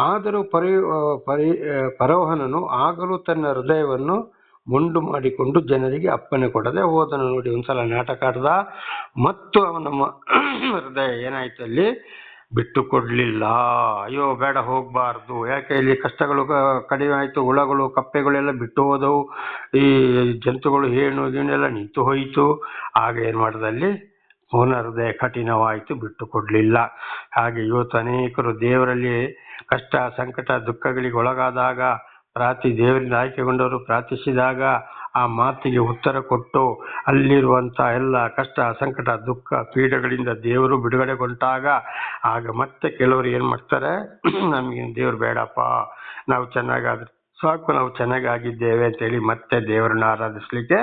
Speaker 1: ಆದರೂ ಫರೋಹನನು ಆಗಲೂ ತನ್ನ ಹೃದಯವನ್ನು ಮುಂಡು ಮಾಡಿಕೊಂಡು ಜನರಿಗೆ ಅಪ್ಪಣೆ ಕೊಡದೆ ಹೋದನು. ನೋಡಿ, ಒಂದ್ಸಲ ನಾಟಕ ಆಡ್ದ ಮತ್ತು ಅವನ ಹೃದಯ ಏನಾಯ್ತು, ಅಲ್ಲಿ ಬಿಟ್ಟು ಕೊಡ್ಲಿಲ್ಲ. ಅಯ್ಯೋ ಬೇಡ ಹೋಗ್ಬಾರ್ದು, ಯಾಕೆ ಇಲ್ಲಿ ಕಷ್ಟಗಳು ಕಡಿಮೆ ಆಯ್ತು, ಹುಳಗಳು ಕಪ್ಪೆಗಳೆಲ್ಲ ಬಿಟ್ಟು ಹೋದವು, ಈ ಜಂತುಗಳು ಹೇಣು ಗೀಣೆಲ್ಲ ನಿಂತು ಹೋಯಿತು. ಆಗ ಏನ್ ಮಾಡ್ದಲ್ಲಿ ಅವನ ಹೃದಯ ಕಠಿಣವಾಯಿತು, ಬಿಟ್ಟು ಕೊಡ್ಲಿಲ್ಲ. ಹಾಗೆ ಇವತ್ತು ಅನೇಕರು ದೇವರಲ್ಲಿ ಕಷ್ಟ ಸಂಕಟ ದುಃಖಗಳಿಗೆ ಒಳಗಾದಾಗ ದೇವರಿಂದ ಆಯ್ಕೆಗೊಂಡವರು ಪ್ರಾರ್ಥಿಸಿದಾಗ ಆ ಮಾತಿಗೆ ಉತ್ತರ ಕೊಟ್ಟು ಅಲ್ಲಿರುವಂತ ಎಲ್ಲ ಕಷ್ಟ ಸಂಕಟ ದುಃಖ ಪೀಡೆಗಳಿಂದ ದೇವರು ಬಿಡುಗಡೆಗೊಂಡಾಗ ಆಗ ಮತ್ತೆ ಕೆಲವರು ಏನ್ ಮಾಡ್ತಾರೆ, ನಮ್ಗೆ ದೇವ್ರು ಬೇಡಪ್ಪ, ನಾವು ಚೆನ್ನಾಗಾದ್ರೆ ಸಾಕು, ನಾವು ಚೆನ್ನಾಗಿ ಆಗಿದ್ದೇವೆ ಅಂತೇಳಿ ಮತ್ತೆ ದೇವರನ್ನ ಆರಾಧಿಸ್ಲಿಕ್ಕೆ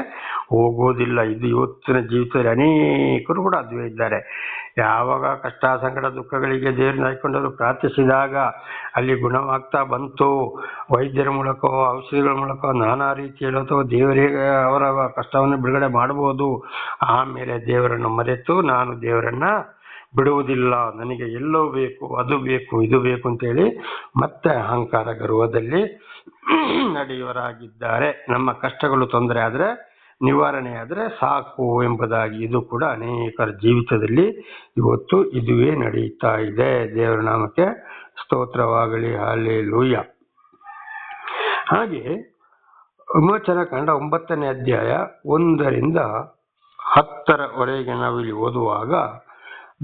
Speaker 1: ಹೋಗೋದಿಲ್ಲ. ಇದು ಇವತ್ತಿನ ಜೀವಿತದಲ್ಲಿ ಅನೇಕರು ಕೂಡ ಅದುವೇ ಇದ್ದಾರೆ. ಯಾವಾಗ ಕಷ್ಟ ಸಂಕಟ ದುಃಖಗಳಿಗೆ ದೇವರನ್ನ ಹಾಕೊಂಡವರು ಪ್ರಾರ್ಥಿಸಿದಾಗ ಅಲ್ಲಿ ಗುಣವಾಗ್ತಾ ಬಂತು, ವೈದ್ಯರ ಮೂಲಕ ಔಷಧಿಗಳ ಮೂಲಕ ನಾನಾ ರೀತಿಯಲ್ಲಿ ಅಥವಾ ದೇವರೇ ಅವರ ಕಷ್ಟವನ್ನು ಬಿಡುಗಡೆ ಮಾಡಬಹುದು. ಆಮೇಲೆ ದೇವರನ್ನು ಮರೆತು ನಾನು ದೇವರನ್ನ ಬಿಡುವುದಿಲ್ಲ, ನನಗೆ ಎಲ್ಲೋ ಬೇಕು, ಅದು ಬೇಕು, ಇದು ಬೇಕು ಅಂತೇಳಿ ಮತ್ತೆ ಅಹಂಕಾರ ಗರ್ವದಲ್ಲಿ ನಡೆಯುವರಾಗಿದ್ದಾರೆ. ನಮ್ಮ ಕಷ್ಟಗಳು ತೊಂದರೆ ಆದ್ರೆ ನಿವಾರಣೆ ಆದ್ರೆ ಸಾಕು ಎಂಬುದಾಗಿ ಇದು ಕೂಡ ಅನೇಕರ ಜೀವಿತದಲ್ಲಿ ಇವತ್ತು ಇದುವೇ ನಡೆಯುತ್ತಾ ಇದೆ. ದೇವರ ನಾಮಕ್ಕೆ ಸ್ತೋತ್ರವಾಗಲಿ, ಹಲ್ಲೆಲೂಯ. ಹಾಗೆ ವಿಮೋಚನ ಕಂಡ 9ನೇ ಅಧ್ಯಾಯ 1-10 ನಾವಿಲ್ಲಿ ಓದುವಾಗ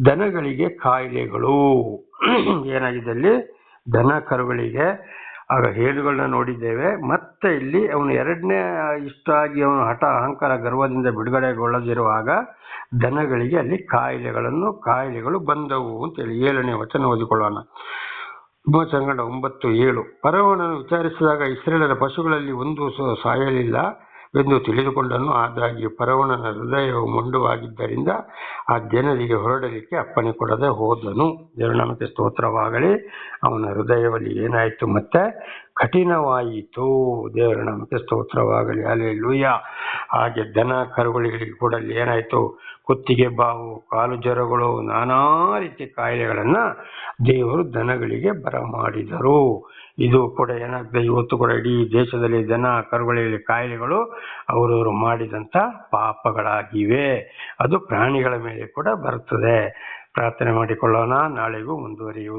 Speaker 1: ದನಗಳಿಗೆ ಕಾಯಿಲೆಗಳು ಏನಾಗಿದೆ, ಅಲ್ಲಿ ದನ ಕರುಗಳಿಗೆ ಆಗ ಹೇಳುಗಳನ್ನ ನೋಡಿದ್ದೇವೆ. ಮತ್ತೆ ಇಲ್ಲಿ ಅವನು ಎರಡನೇ ಇಷ್ಟ ಆಗಿ ಅವನು ಹಠ ಅಹಂಕಾರ ಗರ್ವದಿಂದ ಬಿಡುಗಡೆಗೊಳ್ಳದಿರುವಾಗ ದನಗಳಿಗೆ ಅಲ್ಲಿ ಕಾಯಿಲೆಗಳು ಬಂದವು ಅಂತೇಳಿ 7ನೇ ವಚನ ಓದಿಕೊಳ್ಳೋಣ. ವಿಮೋಚನ ಕಂಡ 9:7. ಫರೋಹನನ್ನು ವಿಚಾರಿಸಿದಾಗ ಇಸ್ರೇಲರ ಪಶುಗಳಲ್ಲಿ ಒಂದು ಸಾಯಲಿಲ್ಲ ಎಂದು ತಿಳಿದುಕೊಂಡನು. ಆದಾಗ್ಯೂ ಫರೋಹನ ಹೃದಯವು ಮೊಂಡುವಾಗಿದ್ದರಿಂದ ಆ ಜನರಿಗೆ ಹೊರಡಲಿಕ್ಕೆ ಅಪ್ಪಣೆ ಕೊಡದೆ ಹೋದನು. ದೇವರ ನಾಮಕ್ಕೆ ಸ್ತೋತ್ರವಾಗಲಿ. ಅವನ ಹೃದಯದಲ್ಲಿ ಏನಾಯಿತು, ಮತ್ತೆ ಕಠಿಣವಾಯಿತು. ದೇವರ ನಾಮಕ್ಕೆ ಸ್ತೋತ್ರವಾಗಲಿ, ಹಲ್ಲೆಲೂಯ. ಹಾಗೆ ದನ ಕರುಗಳಿಗೆ ಕೂಡ ಅಲ್ಲಿ ಏನಾಯಿತು, ಕುತ್ತಿಗೆ ಬಾವು, ಕಾಲು ಜ್ವರಗಳು, ನಾನಾ ರೀತಿಯ ಕಾಯಿಲೆಗಳನ್ನ ದೇವರು ದನಗಳಿಗೆ ಬರಮಾಡಿದರು. ಇದು ಕೂಡ ಏನಾಗ್ತದೆ, ಇವತ್ತು ಕೂಡ ಇಡೀ ದೇಶದಲ್ಲಿ ದನ ಕರುಗಳಲ್ಲಿ ಕಾಯಿಲೆಗಳು ಅವರವರು ಮಾಡಿದಂತ ಪಾಪಗಳಾಗಿವೆ. ಅದು ಪ್ರಾಣಿಗಳ ಮೇಲೆ ಕೂಡ ಬರ್ತದೆ. ಪ್ರಾರ್ಥನೆ ಮಾಡಿಕೊಳ್ಳೋಣ. ನಾಳೆಗೂ ಮುಂದುವರಿಯುವುದು.